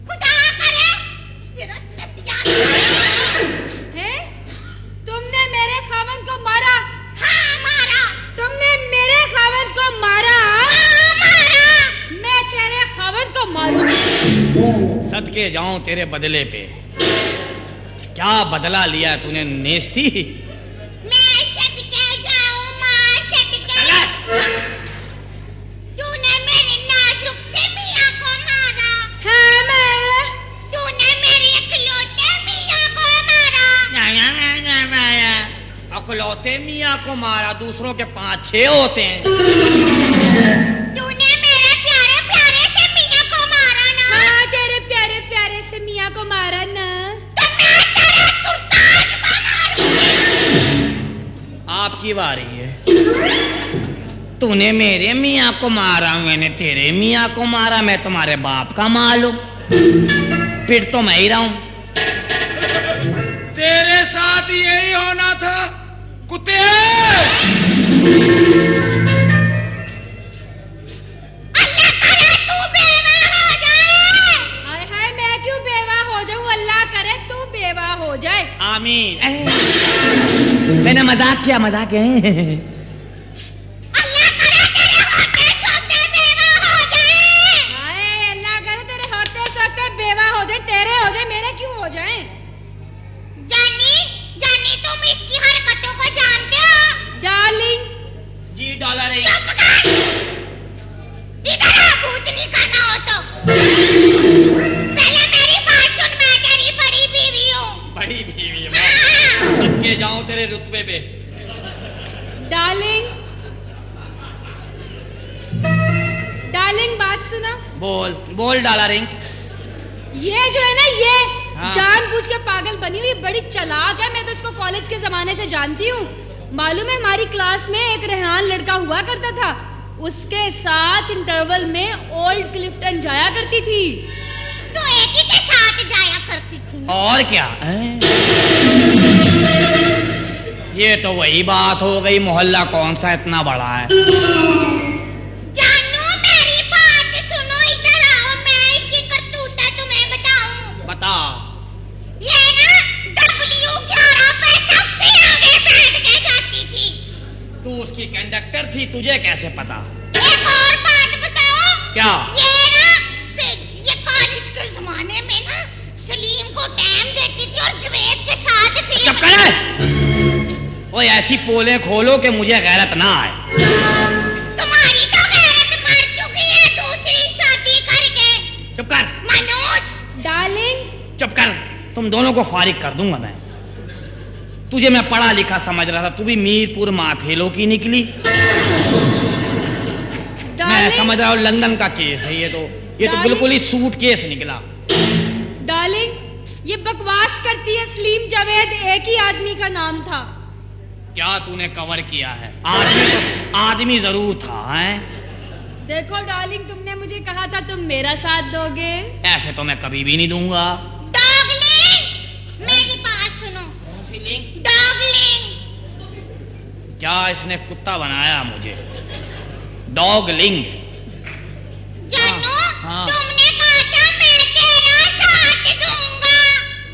खुदा करे तेरा सत्यानाश। हैं? तुमने मेरे खावंद को मारा? हाँ मारा। तुमने मेरे खावंद को मारा? हाँ मारा। मैं तेरे खावंद को मारूं। सदके जाऊं तेरे बदले पे। क्या बदला लिया तूने नेस्ती? मैं सदके जाऊं मां सदके। तूने मेरे नाजुक से मियां को मारा। हाँ मारा। तूने मेरे इकलौते मियां को मारा। अकलौते मियाँ को मारा, दूसरों के 5-6 होते हैं। तूने मेरे प्यारे प्यारे से मियां को मारा ना। हाँ तेरे प्यारे प्यारे से मियाँ को मारा ना। तो मैं तेरे सुल्तान को मारूं। आपकी बारी है। तूने मेरे मियाँ को मारा, मैंने तेरे मियाँ को मारा। मैं तुम्हारे बाप का मालूम, फिर तो मैं ही रहा हूं। तेरे साथ यही होना था कुत्ते। बेवाह हो जाए। आमीन। मैंने मजाक किया, मजाक है। अल्लाह करे तेरे होते सोते बेवा हो जाए। हाय अल्लाह करे तेरे होते सोते बेवाह हो जाए, तेरे हो जाए, मेरे क्यों हो जाए? जानी जानी तुम इसकी हरकतों को जानते हो? डार्लिंग। जी डॉलर है। चुप कर, इधर आ, भूतनी करना हो तो। पहले मेरी बात सुन, मैं तेरी बड़ी बीवी हूँ। बड़ी बीवी है। हाँ। सदके जाऊं तेरे रुतबे पे। डार्लिंग, डार्लिंग बात सुनो। बोल बोल डॉलरिंग। ये जो है ना, ये हाँ। जानबूझ के पागल बनी हुई, बड़ी चालाक है। मैं तो इसको कॉलेज के जमाने से जानती हूँ। मालूम है, हमारी क्लास में एक रेहान लड़का हुआ करता था, उसके साथ इंटरवल में ओल्ड क्लिफ्टन जाया करती थी। तो एक ही के साथ जाया करती थी। और क्या? ये तो वही बात हो गई, मोहल्ला कौन सा इतना बड़ा है। जानू मेरी बात सुनो, इधर आओ, मैं इसकी करतूत तुम्हें बताऊं। बता। ये ना W11 पे सबसे आगे बैठ के जाती थी। तू उसकी कंडक्टर थी, तुझे कैसे पता? एक और बात बताओ। क्या? ये कॉलेज के जमाने में ना सलीम को टाइम देती थी और जवेद के साथ फिल्म। चुप कर। ओए ऐसी पोले खोलो कि मुझे गैरत ना आए। तुम्हारी तो गैरत मर चुकी है दूसरी शादी करके। चुप कर। मनोज। डार्लिंग। चुप कर। तुम दोनों को फारिग कर दूंगा मैं। तुझे मैं पढ़ा लिखा समझ रहा था, तू भी मीरपुर माथेलो की निकली। मैं समझ रहा हूँ लंदन का केस है ये तो बिल्कुल ही सूट केस निकला। डार्लिंग, ये बकवास करती है। सलीम जावेद एक ही आदमी का नाम था। क्या तूने कवर किया है? आदमी जरूर था हैं? देखो डार्लिंग, तुमने मुझे कहा था तुम मेरा साथ दोगे। ऐसे तो मैं कभी भी नहीं दूंगा। डॉगलिंग, मेरी बात सुनो। डॉगलिंग। क्या इसने कुत्ता बनाया मुझे? डॉगलिंग। जानू, हाँ। तुमने कहा था मैं तेरा साथ दूंगा।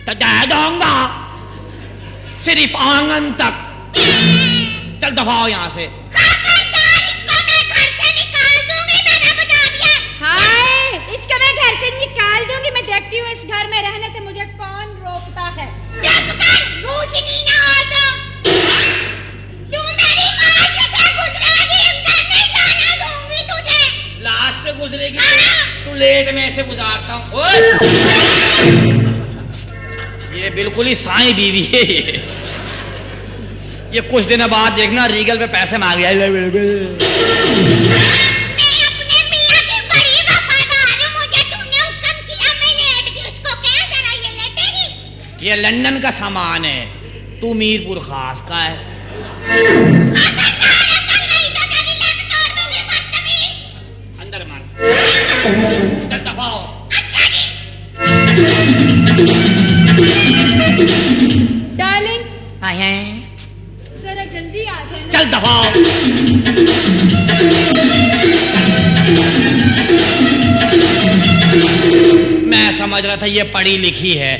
तो दे दूंगा, सिर्फ आंगन तक। चल दफाओ यहाँ से। खबरदार, इसको मैं घर से निकाल दूंगी, मैंने बता दिया। हाय, इसको मैं घर से निकाल दूंगी। मैं देखती हूँ इस घर में रहने से मुझे कौन रोकता है। चुप कर, भूतनी ना हो तो। तू मेरी लाश से गुजरेगी, अंदर नहीं जाने दूंगी तुझे। लाश से गुजरेगी हाँ। तू लेट में ऐसे गुजारता हूँ। ओए! ये बिल्कुल ही साईं बीवी है ये कुछ दिन बाद देखना रीगल पे पैसे मांग लिया। मैं अपने मियां की बड़ी वफादार हूं, मुझे तूने हुक्म किया, मैं लेट गई। उसको कह जरा ये लेटेगी। ये लंदन का सामान है, तू मीरपुर खास का है। खबरदार, अगर नहीं तो तेरी लत तोड़ दूंगी, बदतमीज। अंदर मार। चल दफाओ। अच्छा जी। डार्लिंग, आए जरा जल्दी आ जाना। चल दफाओ। मैं समझ रहा था ये पढ़ी लिखी है,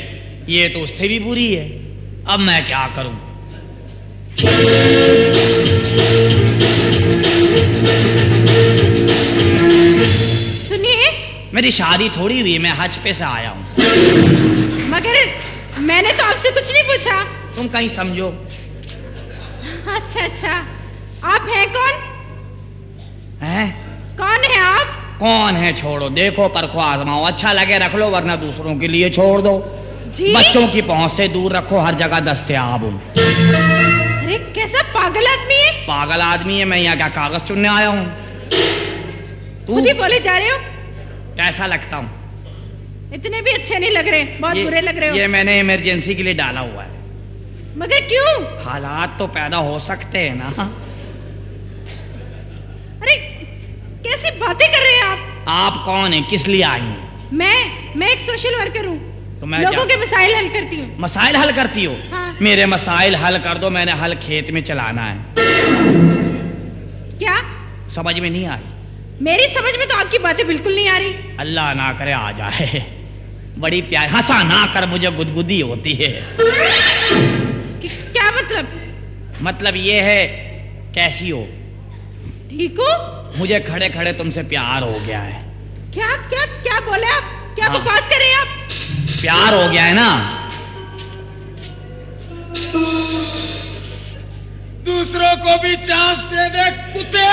ये तो उससे भी बुरी है। अब मैं क्या करूं? सुनिए, मेरी शादी थोड़ी हुई है, मैं हज पे से आया हूं। मगर मैंने तो आपसे कुछ नहीं पूछा। तुम कहीं समझो। अच्छा अच्छा, आप हैं कौन? हैं? कौन है आप? कौन है छोड़ो, देखो परखो आजमाओ, अच्छा लगे रख लो वरना दूसरों के लिए छोड़ दो। जी? बच्चों की पहुंच से दूर रखो, हर जगह दस्तयाब हूं। अरे कैसा पागल आदमी है। पागल आदमी है मैं, यहाँ क्या कागज चुनने आया हूँ? खुद ही बोले जा रहे हो। कैसा लगता हूँ? इतने भी अच्छे नहीं लग रहे, बहुत बुरे लग रहे हो। ये मैंने इमरजेंसी के लिए डाला हुआ है। मगर क्यों? हालात तो पैदा हो सकते हैं ना। अरे कैसी बातें कर रहे हैं आप कौन हैं, किस लिए आई हैं? मैं एक सोशल वर्कर हूँ, तो मैं लोगों क्या- के मसाइल हल करती हूँ। मसाइल हल करती हो? हाँ। मेरे मसाइल हल कर दो, मैंने हल खेत में चलाना है। क्या? समझ में नहीं आई? मेरी समझ में तो आपकी बातें बिल्कुल नहीं आ रही। अल्लाह ना करे आ जाए। बड़ी प्यार, हंसा ना कर, मुझे गुदगुदी होती है। क्या मतलब? मतलब ये है, कैसी हो? ठीक हो? मुझे खड़े खड़े तुमसे प्यार हो गया है। क्या क्या क्या बोले आप? क्या हाँ। बकवास कर रहे हैं आप? प्यार हो गया है ना। दूसरों को भी चांस दे दे कुत्ते।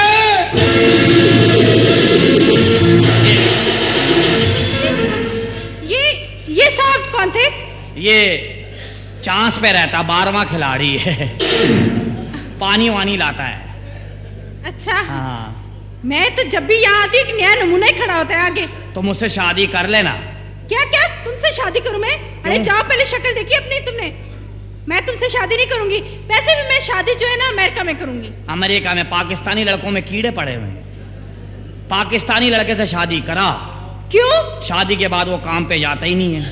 ये साहब कौन थे? ये चांस पे रहता, 12वां खिलाड़ी है। पानी वानी लाता है। अच्छा। हाँ। मैं तो जब भी यहाँ आती हूँ एक नया नमूना ही खड़ा होता है आगे। तो मुझसे शादी कर लेना। क्या क्या तुमसे शादी करूं मैं? अरे जाओ, पहले शक्ल देखी अपनी तुमने। मैं तुमसे शादी नहीं करूंगी। वैसे भी मैं शादी जो है ना अमेरिका में करूंगी। अमेरिका में पाकिस्तानी लड़कों में कीड़े पड़े हुए हैं। पाकिस्तानी लड़के से शादी करा। क्यों? शादी के बाद वो काम पे जाता ही नहीं है।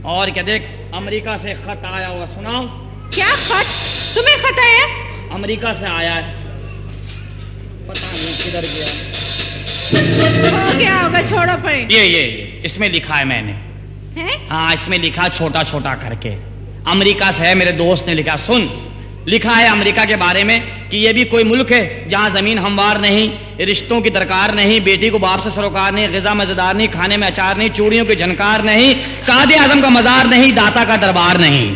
और क्या, देख अमेरिका से खत आया हुआ, सुनाओ। क्या खत? तुम्हें खत आया? अमेरिका से आया है, पता नहीं किधर गया। हो गया होगा, छोड़ो पड़े। ये इसमें लिखा है मैंने। हैं? हाँ, इसमें लिखा छोटा छोटा करके, अमेरिका से है, मेरे दोस्त ने लिखा। सुन, लिखा है अमेरिका के बारे में कि ये भी कोई मुल्क है जहाँ जमीन हमवार नहीं, रिश्तों की दरकार नहीं, बेटी को बाप से सरोकार नहीं, ग़िज़ा मज़ेदार नहीं, खाने में अचार नहीं, चूड़ियों की झनकार नहीं, कादे आज़म का मज़ार नहीं, दाता का दरबार नहीं।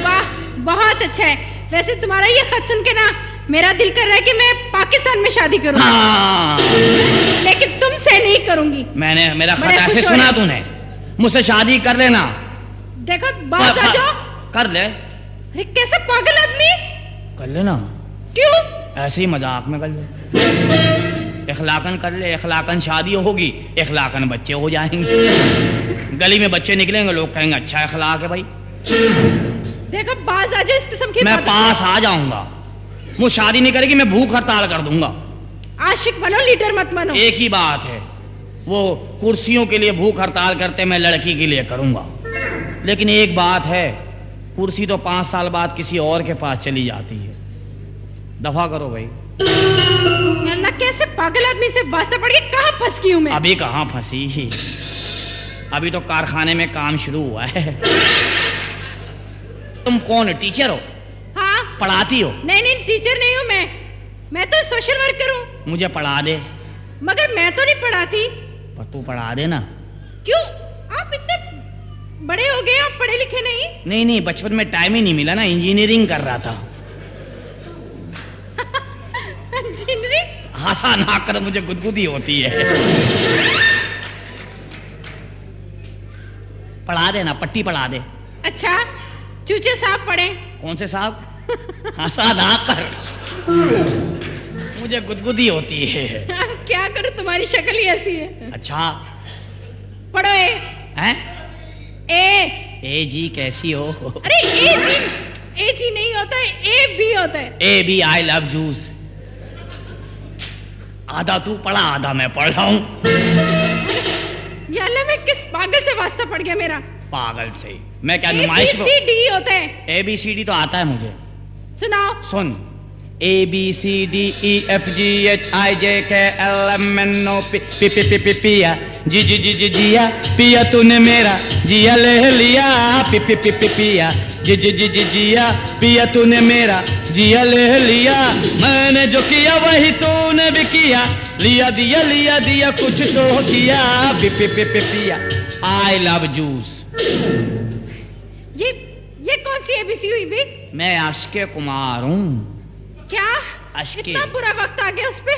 वाह, बहुत अच्छा है। वैसे तुम्हारा ये खत सुन के ना मेरा दिल कर रहा है कि मैं पाकिस्तान में शादी करूं। हाँ। लेकिन तुमसे नहीं करूंगी। मैंने मेरा खत बड़े ऐसे खुश हो सुना रहे। तूने, मुझसे शादी कर लेना। देखो बात आ जाओ। कर ले। अरे कैसे पागल आदमी? कर लेना। क्यों? ऐसे ही मजाक में कर ले। इखलाकन कर ले, इखलाकन शादी होगी, इखलाकन बच्चे हो जाएंगे। गली में बच्चे निकलेंगे, लोग कहेंगे अच्छा इखलाक है भाई। देखो बाज आ जाओ इस किस्म की मैं बातों पास आ जाऊंगा। मुझे शादी नहीं करेगी, मैं भूख हड़ताल कर दूंगा। आशिक बनो, लीडर मत बनो। एक ही बात है, वो कुर्सियों के लिए भूख हड़ताल करते, मैं लड़की के लिए करूंगा। लेकिन एक बात है, कुर्सी तो 5 साल बाद किसी और के पास चली जाती है। दफा करो भाई। अल्लाह, कैसे पागल आदमी से वास्ता पड़ गया। कहाँ फंस गई हूँ मैं? अभी कहाँ फंसी, अभी तो कारखाने में काम शुरू हुआ है। तुम कौन हो? टीचर हो? हाँ। पढ़ाती हो? नहीं नहीं, टीचर नहीं हूँ मैं तो सोशल वर्कर हूँ। मुझे पढ़ा दे। मगर मैं तो नहीं पढ़ाती। पर तू पढ़ा दे ना। क्यों? आप इतने बड़े हो गए, आप पढ़े लिखे नहीं? नहीं, बचपन में टाइम ही नहीं मिला ना, इंजीनियरिंग कर रहा था। इंजीनियरिंग? हंसा ना कर, मुझे गुदगुदी होती है। पढ़ा दे ना, पट्टी पढ़ा दे। अच्छा, चूचे साहब पढ़े? कौन से साहब? हंसा ना कर, मुझे गुदगुदी होती है। क्या करूं, तुम्हारी शक्ल ही ऐसी है। अच्छा, पढ़ो। ए हैं? ए जी कैसी हो? अरे ए जी नहीं होता है, ए बी होता है। A B, I love juice. आधा तू पढ़ा, आधा मैं पढ़ रहा हूँ। या अल्लाह, मैं किस पागल से वास्ता पड़ गया मेरा? पागल से मैं क्या नुमाइश को? ABCD होता है। ABCD तो आता है मुझे। सुनाओ। सुन, ABCDEFGHIJKLMNOP पिया जी जी जी जी जिया पिया तूने मेरा जिया ले लिया पिया जी जी जी जी जिया पिया तूने मेरा जिया ले लिया मैंने जो किया वही तूने भी किया लिया दिया कुछ तो किया पिया आई लव जूस। ये कौन सी एबीसी हुई बे? मैं अक्षय कुमार हूँ। क्या? अक्षय। इतना बुरा वक्त आ गया उस पे?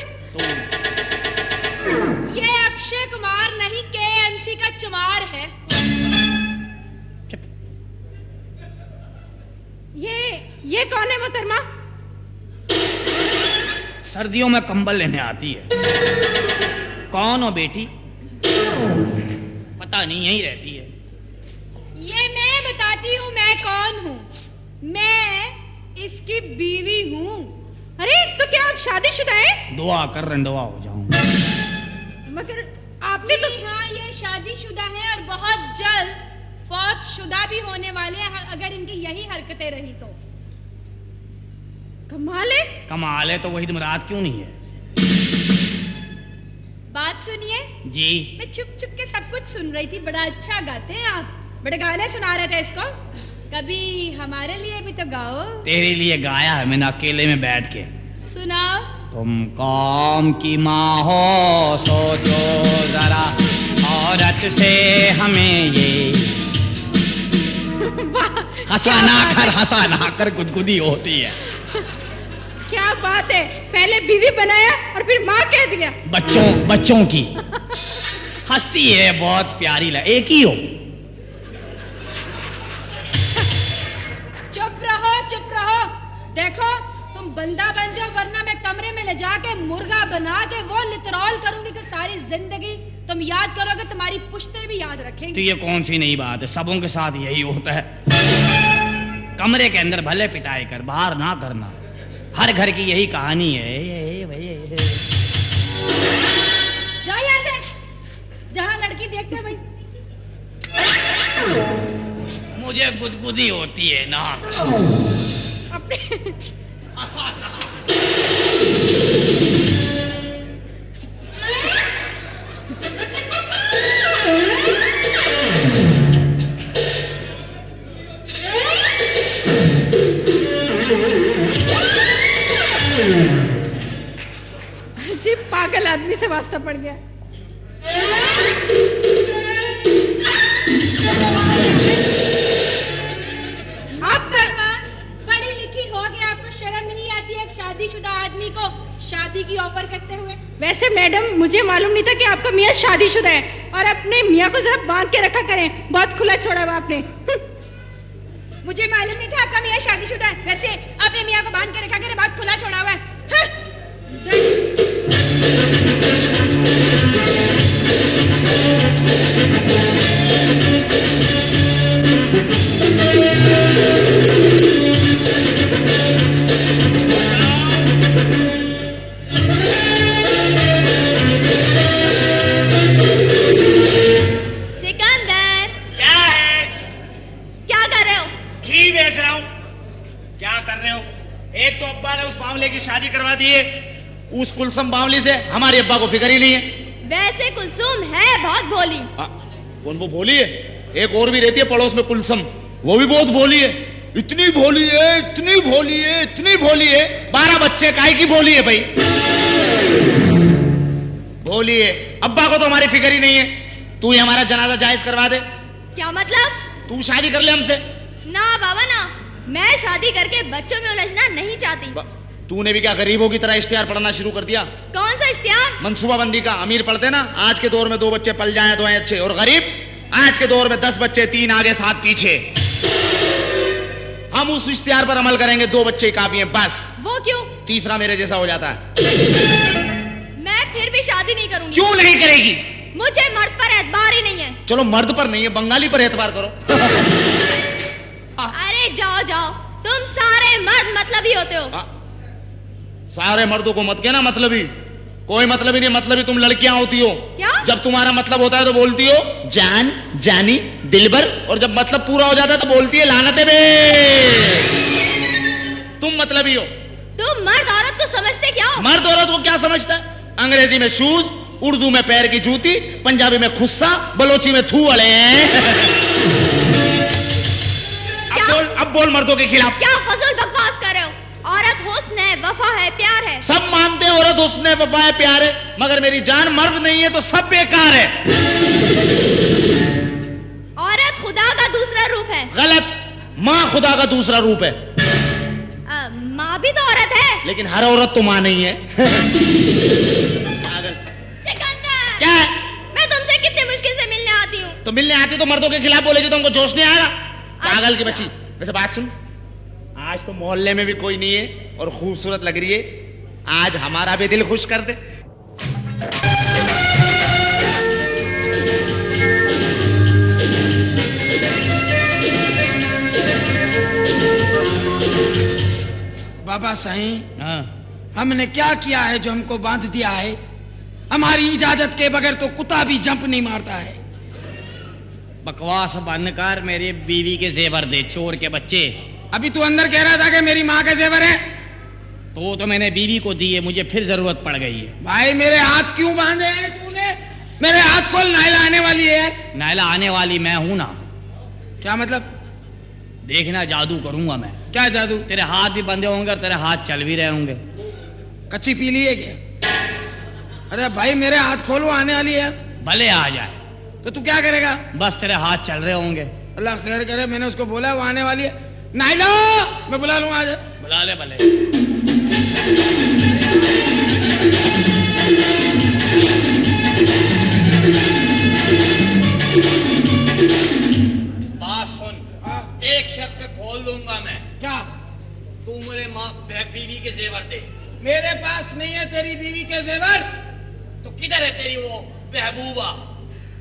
ये अक्षय कुमार नहीं, केएमसी का चमार है। ये कौन है मोहतरमा? सर्दियों में कंबल लेने आती है। कौन हो बेटी? पता नहीं, यहीं रहती है। ये मैं बताती हूँ मैं कौन हूँ। मैं इसकी बीवी हूँ। अरे तो क्या आप शादीशुदा हैं? दुआ कर रंडवा हो जाऊं। मगर आपने तो हाँ, ये शादीशुदा है और बहुत जल्द फौतशुदा भी होने वाले हैं अगर इनकी यही हरकतें रही तो। कमाल है। कमाल है तो वही मुराद क्यों नहीं है? बात बात सुनिए। जी। मैं छुप छुप के सब कुछ सुन रही थी, बड़ा अच्छा गाते हैं आप, बड़े गाने सुना रहे थे इसको, कभी हमारे लिए भी तो गाओ। तेरे लिए गाया है मैंने अकेले में बैठ के। सुनाओ। तुम कौम की माँ हो सोचो जरा, औरत से हमें ये हंसा ना कर गुदगुदी होती है। क्या बात है, पहले बीवी बनाया और फिर माँ कह दिया। बच्चों की हंसती है, बहुत प्यारी लग, एक ही हो। चुप रहो, देखो तुम बंदा बन जाओ, वरना मैं कमरे में ले जाके मुर्गा बना के वो लितरॉल करूंगी कि सारी जिंदगी तुम याद करोगे, तुम्हारी पुश्ते भी याद रखेंगी। तो ये कौन सी नई बात है, सबों के साथ यही होता है। कमरे के अंदर भले पिटाई कर, बाहर ना करना, हर घर की यही कहानी है। जाओ यहाँ से, जहाँ लड़की देखते भाई। मुझे गुदगुदी होती है ना। जी पागल आदमी से वास्ता पड़ गया। आप पढ़ी लिखी हो गई, आपको शर्म नहीं आती है शादीशुदा आदमी को शादी की ऑफर करते हुए? वैसे मैडम, मुझे मालूम नहीं था कि आपका मियाँ शादीशुदा है, और अपने मियाँ को जरा बांध के रखा करें, बहुत खुला छोड़ा हुआ आपने। मुझे मालूम नहीं था आपका मियाँ शादीशुदा है, वैसे अपने मियाँ को बांध के रखा करें, बहुत खुला छोड़ा हुआ है। सिकंदर, क्या है? क्या कर रहे हो? घी बेच रहा हूँ। क्या कर रहे हो? एक तो अब्बा ने उस बावले की शादी करवा दी है, उस कुलसम बावली से हमारे अब्बा को फिक्र ही नहीं है। वैसे कुलसुम है बहुत भोली। कौन वो भोली है? एक और भी रहती है पड़ोस में कुलसम, वो भी बहुत भोली है। इतनी भोली है, इतनी भोली है, इतनी भोली है, 12 बच्चे काहे की भोली है भाई। भोली है। अब्बा को तो हमारी फिक्र ही नहीं है। तू ही हमारा जनाजा जायज करवा दे। क्या मतलब? तू शादी कर ले हमसे। ना बाबा ना, मैं शादी करके बच्चों में उलझना नहीं चाहती। तूने भी क्या गरीबों की तरह इश्तिहार पढ़ना शुरू कर दिया? कौन सा इश्तिहार? मनसूबाबंदी का। अमीर पढ़ते ना, आज के दौर में 2 बच्चे पल जाएं तो हैं अच्छे, और गरीब आज के दौर में 10 बच्चे, 3 आगे 7 पीछे। हम उस इश्तिहार पर अमल करेंगे, 2 बच्चे ही काफी हैं बस। वो क्यों? तीसरा मेरे जैसा हो जाता है। मैं फिर भी शादी नहीं करूंगी। क्यों नहीं करेगी? मुझे मर्द पर एतबार ही नहीं है। चलो मर्द पर नहीं है, बंगाली पर एतबार करो। अरे जाओ जाओ, तुम सारे मर्द मतलबी होते हो। सारे मर्दों को मत कहना मतलबी, कोई मतलब ही नहीं। मतलबी तुम लड़कियां होती हो। क्या? जब तुम्हारा मतलब होता है तो बोलती हो जान, जानी, दिलबर, और जब मतलब पूरा हो जाता है तो बोलती है लानते बे। तुम मतलबी हो। तुम मर्द औरत को समझते क्या हो? मर्द औरत को क्या समझता है? अंग्रेजी में शूज, उर्दू में पैर की जूती, पंजाबी में खुस्सा, बलोची में थू अड़े। अब बोल मर्दों के खिलाफ। क्या फजूल बकवास कर रहे हो? औरत हुस्न है, वफा है, प्यार है। सब मानते हैं औरत हुस्न है, वफा है, प्यार है, मगर मेरी जान मर्द नहीं है तो सब बेकार है। औरत खुदा का दूसरा रूप है। गलत, माँ खुदा का दूसरा रूप है। माँ भी तो औरत है। लेकिन हर औरत तो माँ नहीं है। सिकंदर, क्या है? मैं तुमसे कितनी मुश्किल से मिलने आती हूँ। तो मिलने आती तो मर्दों के खिलाफ बोलेगी तो हमको जोश नहीं आएगा? पागल की बच्ची। वैसे बात सुन, आज तो मोहल्ले में भी कोई नहीं है और खूबसूरत लग रही है, आज हमारा भी दिल खुश कर दे। बाबा साईं, हाँ। हमने क्या किया है जो हमको बांध दिया है? हमारी इजाजत के बगैर तो कुत्ता भी जंप नहीं मारता है। बकवास बंद कर, मेरी बीवी के जेवर दे, चोर के बच्चे। अभी तू अंदर कह रहा था कि मेरी माँ के जेवर है। तो मैंने बीवी को दी है, मुझे फिर जरूरत पड़ गई है। भाई मेरे हाथ क्यों बांधे हैं तूने? मेरे हाथ खोल, नायला आने वाली है यार। नायला आने वाली मैं हूं ना। क्या मतलब? देखना जादू करूंगा मैं। क्या जादू? तेरे हाथ भी बंधे होंगे और तेरे हाथ चल भी रहे होंगे। कच्ची पी ली है क्या? अरे भाई मेरे हाथ खोल, वो आने वाली है यार। भले आ जाए, तो तू क्या करेगा? बस तेरे हाथ चल रहे होंगे। अल्लाह खैर करे, मैंने उसको बोला वो आने वाली है। नायला, मैं बुला लूंगा, आ जा। बुला ले भले। बात सुन, एक शर्त खोल दूंगा मैं। क्या? तू मेरे बीवी के जेवर दे। मेरे पास नहीं है तेरी बीवी के जेवर। तो किधर है तेरी वो महबूबा?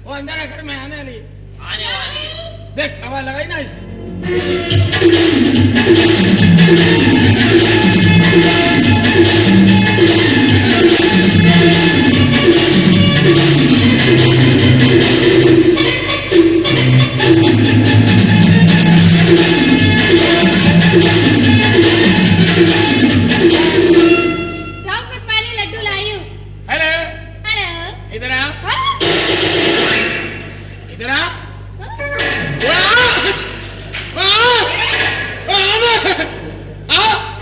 वो अंदर है, घर में आने वाली है। आने वाली है। देख हवा लगाई ना इसने। लाओ, मैं पहले लड्डू लाई हूँ। Hello, hello. इधर आ, हाँ? इधर आ।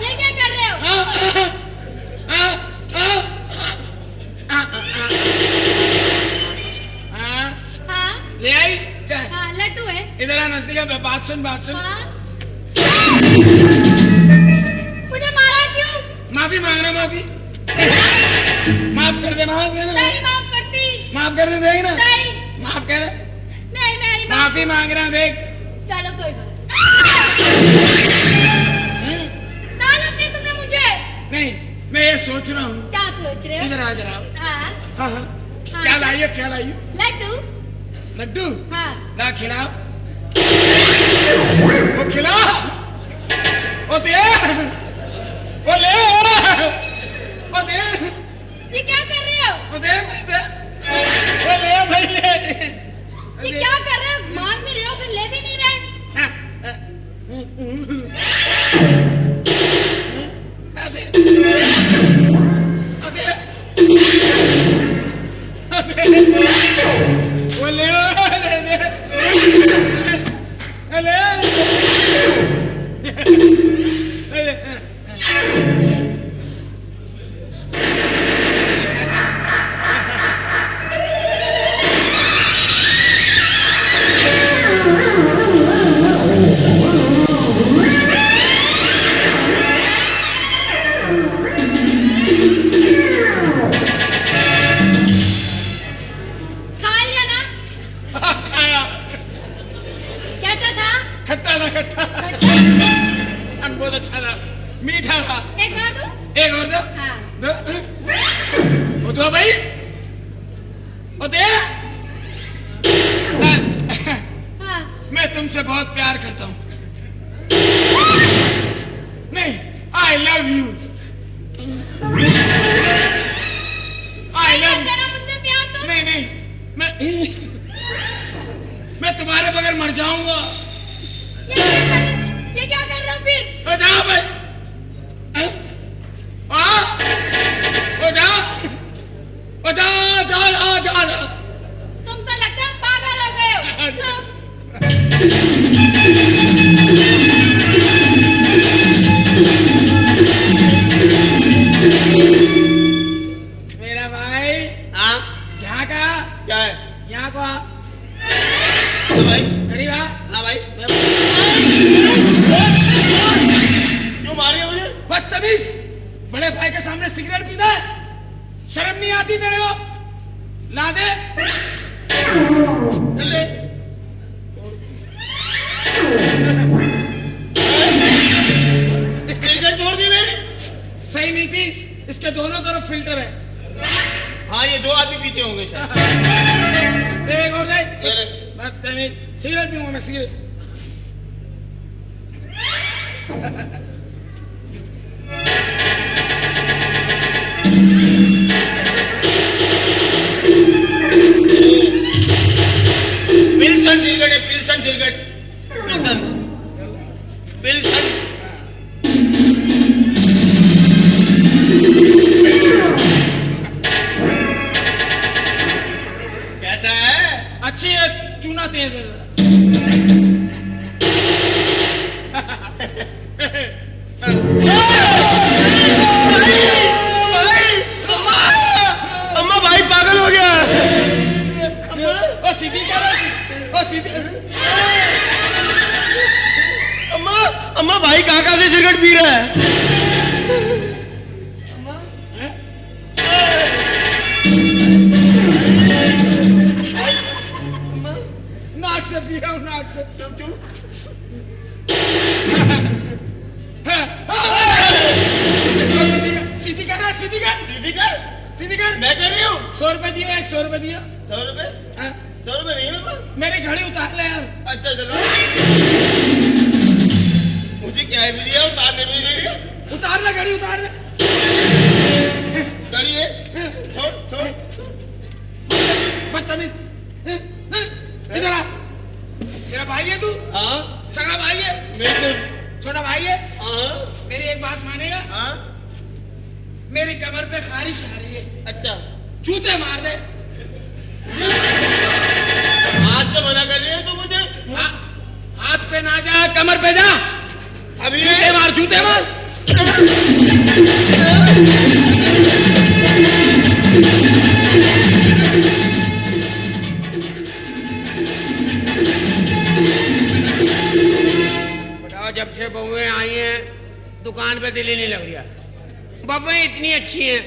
ये क्या कर रहे हो? हाँ? ले आई क्या? हाँ, लड्डू है। इधर आ नसीहा, बात सुन, बात सुन। हाँ? मुझे मारा क्यों? माफी मांग रहा, माफी। माफ कर दे, माफ कर दे। नहीं माफ करती। माफ कर दे, देख ना। नहीं। माफ कर। नहीं, मैं नहीं माफी मांग रहा हूं, देख। चलो कोई बात डाल दी तुमने मुझे। नहीं, मैं ये सोच रहा हूँ। क्या सोच रहे हो? इधर आ जरा। हाँ? हाँ हाँ। हाँ। क्या लाई हो, क्या लाई हो? लड्डू। लड्डू? हाँ। ला, खिलाओ। वो खिलाओ। वो दे। वो ले। वो दे। ये क्या कर रहे हो? वो दे, दे। वो ले भाई, ले। ये क्या कर रहे हो? मांग भी रहे हो फिर ले भी नहीं रहे। वो ले, खा लिया ना? खाया। कैसा था? खट्टा था, खट्टा। बहुत अच्छा था, मीठा था। एक और दो? एक और दो। हाँ। दो। वो दो भाई। वो दे। हाँ। मैं तुमसे बहुत प्यार करता हूँ। नहीं, आई लव यू। आई क्या लव। करा मुझसे प्यार तुम? नहीं नहीं, मैं तुम्हारे बगैर मर जाऊंगा। ये क्या कर रहे हो फिर? ओ जा भाई। ओ जा। ओ जा, जा, जा, जा, जा। तुम तो लगता है पागल हो गए हो। मेरा भाई। हाँ जहाँ का? क्या है? यहाँ को आ। तो भाई करीब आ। ना भाई, क्यों मार रही है मुझे? बदतमीज, बड़े भाई के सामने सिगरेट पीता है? शर्म नहीं आती तेरे को? ला दे। ले। सिगरेट तोड़ दी मेरी। सही नहीं थी, इसके दोनों तरफ फिल्टर है। हाँ ये दो आदमी पीते होंगे शायद। एक और दे। ये ले। बदतमीज, सिगरेट पीऊंगा मैं, सिगरेट। पिल्सन सिगरेट है, पिल्सन सिगरेट, पिल्सन पिल्सन। अच्छी है, चूना तेज है। अम्मा भाई पागल हो गया। ओ सीधी कर, ओ सीधी। अम्मा अम्मा भाई काका से सिगरेट पी रहा है। नाक से पी रहा हूँ, नाक से। सीधी कर, सीधी कर, दीदी कर सीधी कर। मैं कर रही हूँ। 100 रुपए दियो, 100 रुपए दियो। 100 रुपए? हाँ? 100 रुपए नहीं है मेरे पास। मेरी घड़ी उतार ले यार। अच्छा चलो। मुझे क्या है भी दिया, उतारने भी नहीं दे रही है। उतार ले घड़ी, उतार ले। गाड़ी है, छोड़ छोड़। बदतमीज। इधर आ। मेरा भाई है तू? हाँ सगा भाई है? मेरे छोटा भाई है? हाँ मेरी एक बात मानेगा? हाँ मेरी कमर पे खारिश आ रही है, अच्छा जूते मार दे। हाथ से मना कर रही है तो मुझे हाथ पे ना जा, कमर पे जा। अभी जूते मार, जूते मार। बताओ, जब से बहुएं आई हैं दुकान पे दिल ही नहीं लग रहा। बहुएं इतनी अच्छी हैं,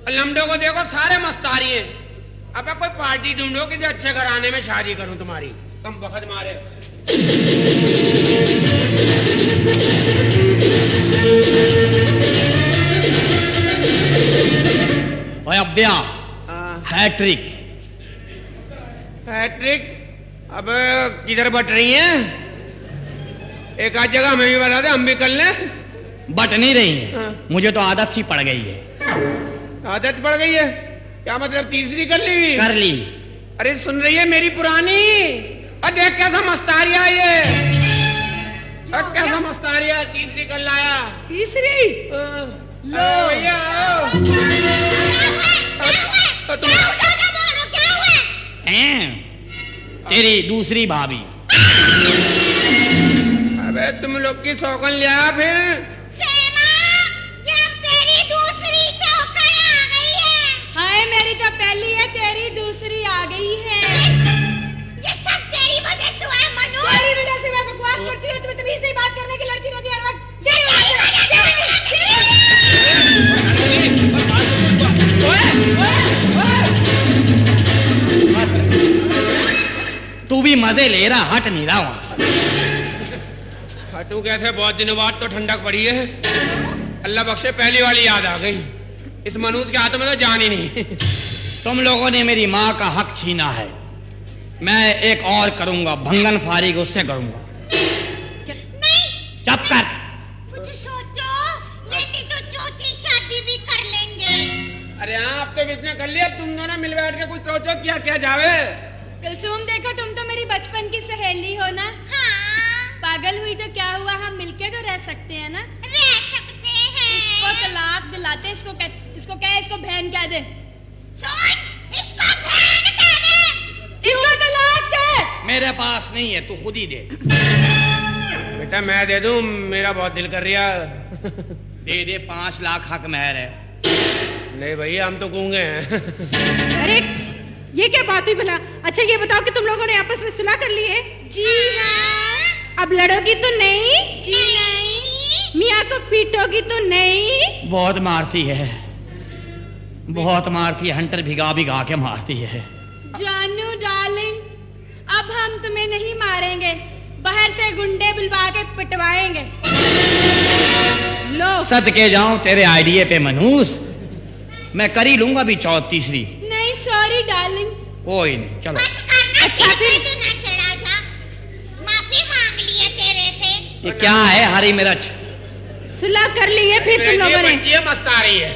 लमडो को देखो सारे मस्तारी हैं। अब कोई पार्टी ढूंढो कि जो अच्छे घराने में शादी करूं तुम्हारी, कम बखत मारे। ओए अब्बिया, हैट्रिक। हैट्रिक? अब किधर बट रही हैं? एक आध जगह हमें भी बता दे, हम भी कर लें। बट नहीं रही है, मुझे तो आदत सी पड़ गई है। आदत पड़ गई है? क्या मतलब, तीसरी कर ली? कर ली। अरे सुन रही है मेरी पुरानी? और देख कैसा मस्तारिया ये, कैसा मस्तारिया, तीसरी कर लाया। तीसरी? लो भैया आओ। तुम तेरी दूसरी भाभी। अबे तुम लोग की सौगन लिया फिर। हाय, मेरी तो पहली है, तेरी दूसरी आ गई है। ये सब तेरी वजह से हुआ है मनु। तेरी वजह से मैं बकवास करती हूँ, तुम्हें तमीज नहीं बात करने की, लड़ती रहती है हर वक्त। तू भी मजे ले रहा, हट नहीं रहा वहां से। हटू कैसे, बहुत दिनों बाद तो ठंडक पड़ी है। अल्लाह बख्शे पहली वाली याद आ गई। इस मनूज के हाथों में तो जान ही नहीं। तुम लोगों ने मेरी माँ का हक छीना है, मैं एक और करूंगा, भंगन फारिग उससे करूंगा। चुप कर। कुछ सोचो, नहीं तो चौथी शादी भी कर लेंगे। अरे हाँ, अब तो किसने कर लिया, अब तुम दोनों मिल बैठ के कुछ सोचो, क्या क्या जावे। कुलसुम देखो, तुम तो मेरी बचपन की सहेली हो ना। हाँ, पागल हुई तो क्या हुआ, हम मिलके तो रह सकते हैं ना। रह सकते हैं। इसको तलाक दिलाते, इसको कह, इसको बहन कह दे। सुन, इसको बहन कह दे। इसको तलाक दे। मेरे पास नहीं है, तू खुद ही दे। बेटा मैं दे दूं, मेरा बहुत दिल कर रहा। दे दे, 5 लाख हक मेहर है। नहीं भैया, हम तो गूंगे हैं। अरे ये क्या बात हुई भला? अच्छा ये बताओ कि तुम लोगों ने आपस में सुलह कर ली है? जी हाँ। अब लड़ोगी तो नहीं? जी नहीं। मियाँ को पीटोगी तो नहीं? बहुत मारती है, बहुत मारती है, हंटर भिगा भिगा के मारती है। जानू डार्लिंग, अब हम तुम्हें नहीं मारेंगे, बाहर से गुंडे बुलवा के पिटवाएंगे। लो सदके जाऊं तेरे आइडिया पे मनूस, मैं कर ही लूंगा भी तीसरी। नहीं सॉरी डार्लिंग। कोई नहीं, चलो। बस करना, अच्छा, सिर पे फिर? तू ना चढ़ा जा। माफी मांग ली है तेरे से। ये क्या है हरी मिर्च? सुलह कर ली है फिर तुम लोगों ने? बच्ची है, मस्त आ रही है।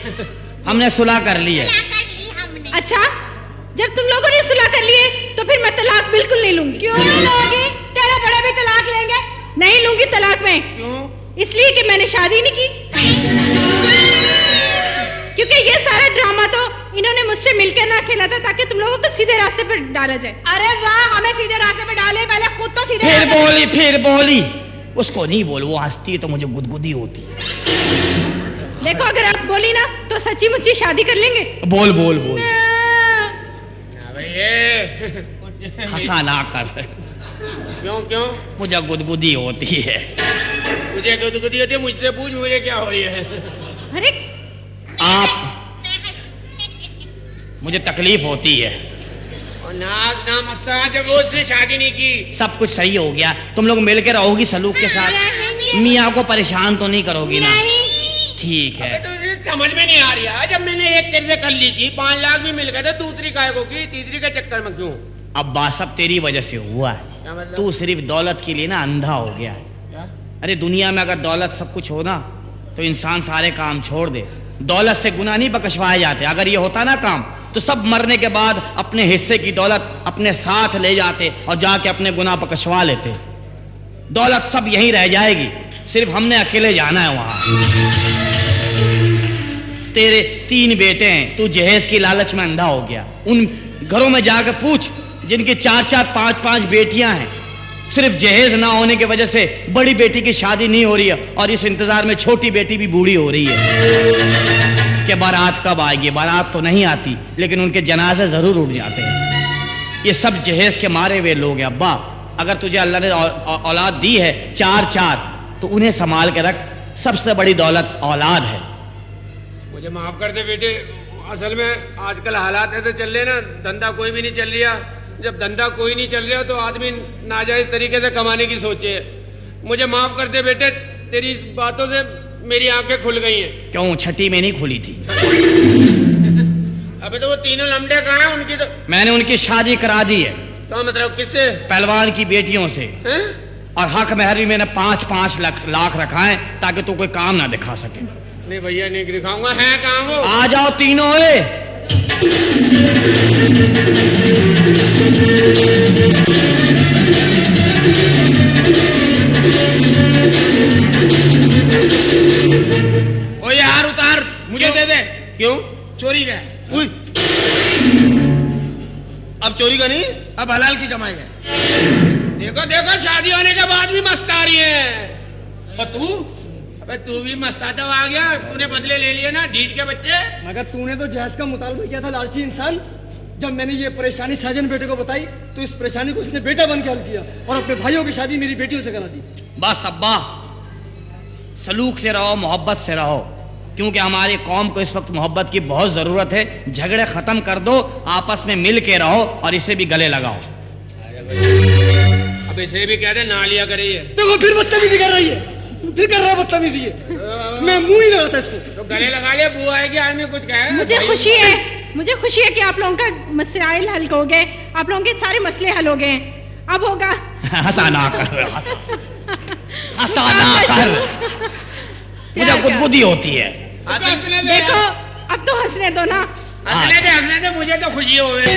हमने सुलह कर ली है। क्या कर ली हमने? अच्छा जब तुम लोगों ने सुलह कर ली है तो फिर मैं तलाक बिल्कुल नहीं लूंगी। क्यों नहीं लोगी? तेरे बड़े भी तलाक लेंगे। नहीं लूंगी तलाक मैं। क्यों? इसलिए कि मैंने शादी नहीं की, क्योंकि ये सारा ड्रामा तो इन्होंने मुझसे से मिलकर ना खेला था ताकि तुम लोगों को सीधे रास्ते पर डाला जाए। अरे वाह, हमें सीधे रास्ते पे डाले, पहले खुद तो सीधे फिर रास्ते पे- बोली, फिर बोली। उसको नहीं बोल, वो हंसती है तो मुझे गुदगुदी होती है। देखो अगर आप बोली ना तो सच्ची मुच्ची शादी कर लेंगे। बोल बोल बोल, ये हंसा ना कर, क्यों क्यों मुझे गुदगुदी होती है। मुझे गुदगुदी होती है? मुझसे पूछ मुझे क्या हो रही है। अरे आप, मुझे तकलीफ होती है। और नाज ना मस्ता, जब वो उसने शादी नहीं की। सब कुछ सही हो गया, तुम लोग मिलकर रहोगी सलूक के साथ, मियाँ को परेशान तो नहीं करोगी ना? ठीक है। तो ये समझ में नहीं आ रही है, जब मैंने एक तेरे से कर ली थी, 5 लाख भी मिल गए थे, दूसरी काय को की, तीसरी के चक्कर में क्यों? अब बात सब तेरी वजह से हुआ है। क्या मतलब? तू सिर्फ दौलत के लिए ना अंधा हो गया है। अरे दुनिया में अगर दौलत सब कुछ हो ना तो इंसान सारे काम छोड़ दे। दौलत से गुनाह नहीं बख्शवाए जाते। अगर ये होता ना काम तो सब मरने के बाद अपने हिस्से की दौलत अपने साथ ले जाते और जाके अपने गुनाह बख्शवा लेते। दौलत सब यहीं रह जाएगी, सिर्फ हमने अकेले जाना है वहां। तेरे 3 बेटे हैं, तू जहेज की लालच में अंधा हो गया। उन घरों में जाकर पूछ जिनकी 4-4, 5-5 बेटियां हैं, सिर्फ जहेज ना होने की वजह से बड़ी बेटी की शादी नहीं हो रही है और इस इंतजार में छोटी बेटी भी बूढ़ी हो रही है कि बारात कब आएगी। बारात तो नहीं आती लेकिन उनके जनाजे जरूर उठ जाते हैं। ये सब जहेज के मारे हुए लोग हैं। अब्बा, अगर तुझे अल्लाह ने औलाद दी है 4-4 तो उन्हें संभाल के रख। सबसे बड़ी दौलत औलाद है। मुझे माफ कर दे बेटे, असल में आजकल हालात ऐसे चल रहे ना, धंधा कोई भी नहीं चल रहा। जब धंधा कोई नहीं चल रहा तो आदमी नाजायज तरीके से कमाने की सोचे। मुझे माफ कर दे बेटे, तेरी बातों से मेरी आंखें खुल गई हैं। क्यों, छठी में नहीं खुली थी? अबे तो वो तीनों लमडे कहाँ हैं? उनकी तो मैंने उनकी शादी करा दी है। तो मतलब किससे? पहलवान की बेटियों से। हैं? और हक महर भी मैंने 5-5 लाख रखा है ताकि तू कोई काम ना दिखा सके। नहीं भैया, नहीं दिखाऊंगा। है कहाँ वो? आ जाओ तीनों। ओ यार उतार, मुझे दे दे। क्यों? चोरी का। उई। अब चोरी का नहीं, अब हलाल की कमाई का। देखो देखो, शादी होने के बाद भी मस्त आ रही है। और तू? अबे तू भी मस्ताता आ गया, तूने बदले ले लिए ना ढीठ के बच्चे। मगर तूने तो जहेज का मुतालबा किया था लालची इंसान। जब मैंने ये परेशानी साजन बेटे को बताई तो इस परेशानी को उसने बेटा बन के हल किया और अपने भाइयों की शादी मेरी बेटियों से करा दी। बस अब्बा, सलूक से रहो, मोहब्बत से रहो, क्योंकि हमारी कौम को इस वक्त मोहब्बत की बहुत ज़रूरत है। झगड़े ख़त्म कर दो, आपस में मिल के रहो और इसे भी गले लगाओ। अब इसे भी कह दे ना लिया करे ये। देखो फिर बदतमीजी कर रही है, फिर कर रहा है बदतमीजी है। मैं मुंह ही लगाता इसको। तो गले लगा ले, बू आएगी, आदमी कुछ कहे। मुझे खुशी है कि आप लोगों का मसलाइल हल हो गए, आप लोगों के सारे मसले हल हो गए। अब होगा हंसा ना कर, हंसा ना कर, मुझे गुदगुदी होती है। देखो अब तो हंसने दो ना। हंसने दे, मुझे तो खुशी हो गई।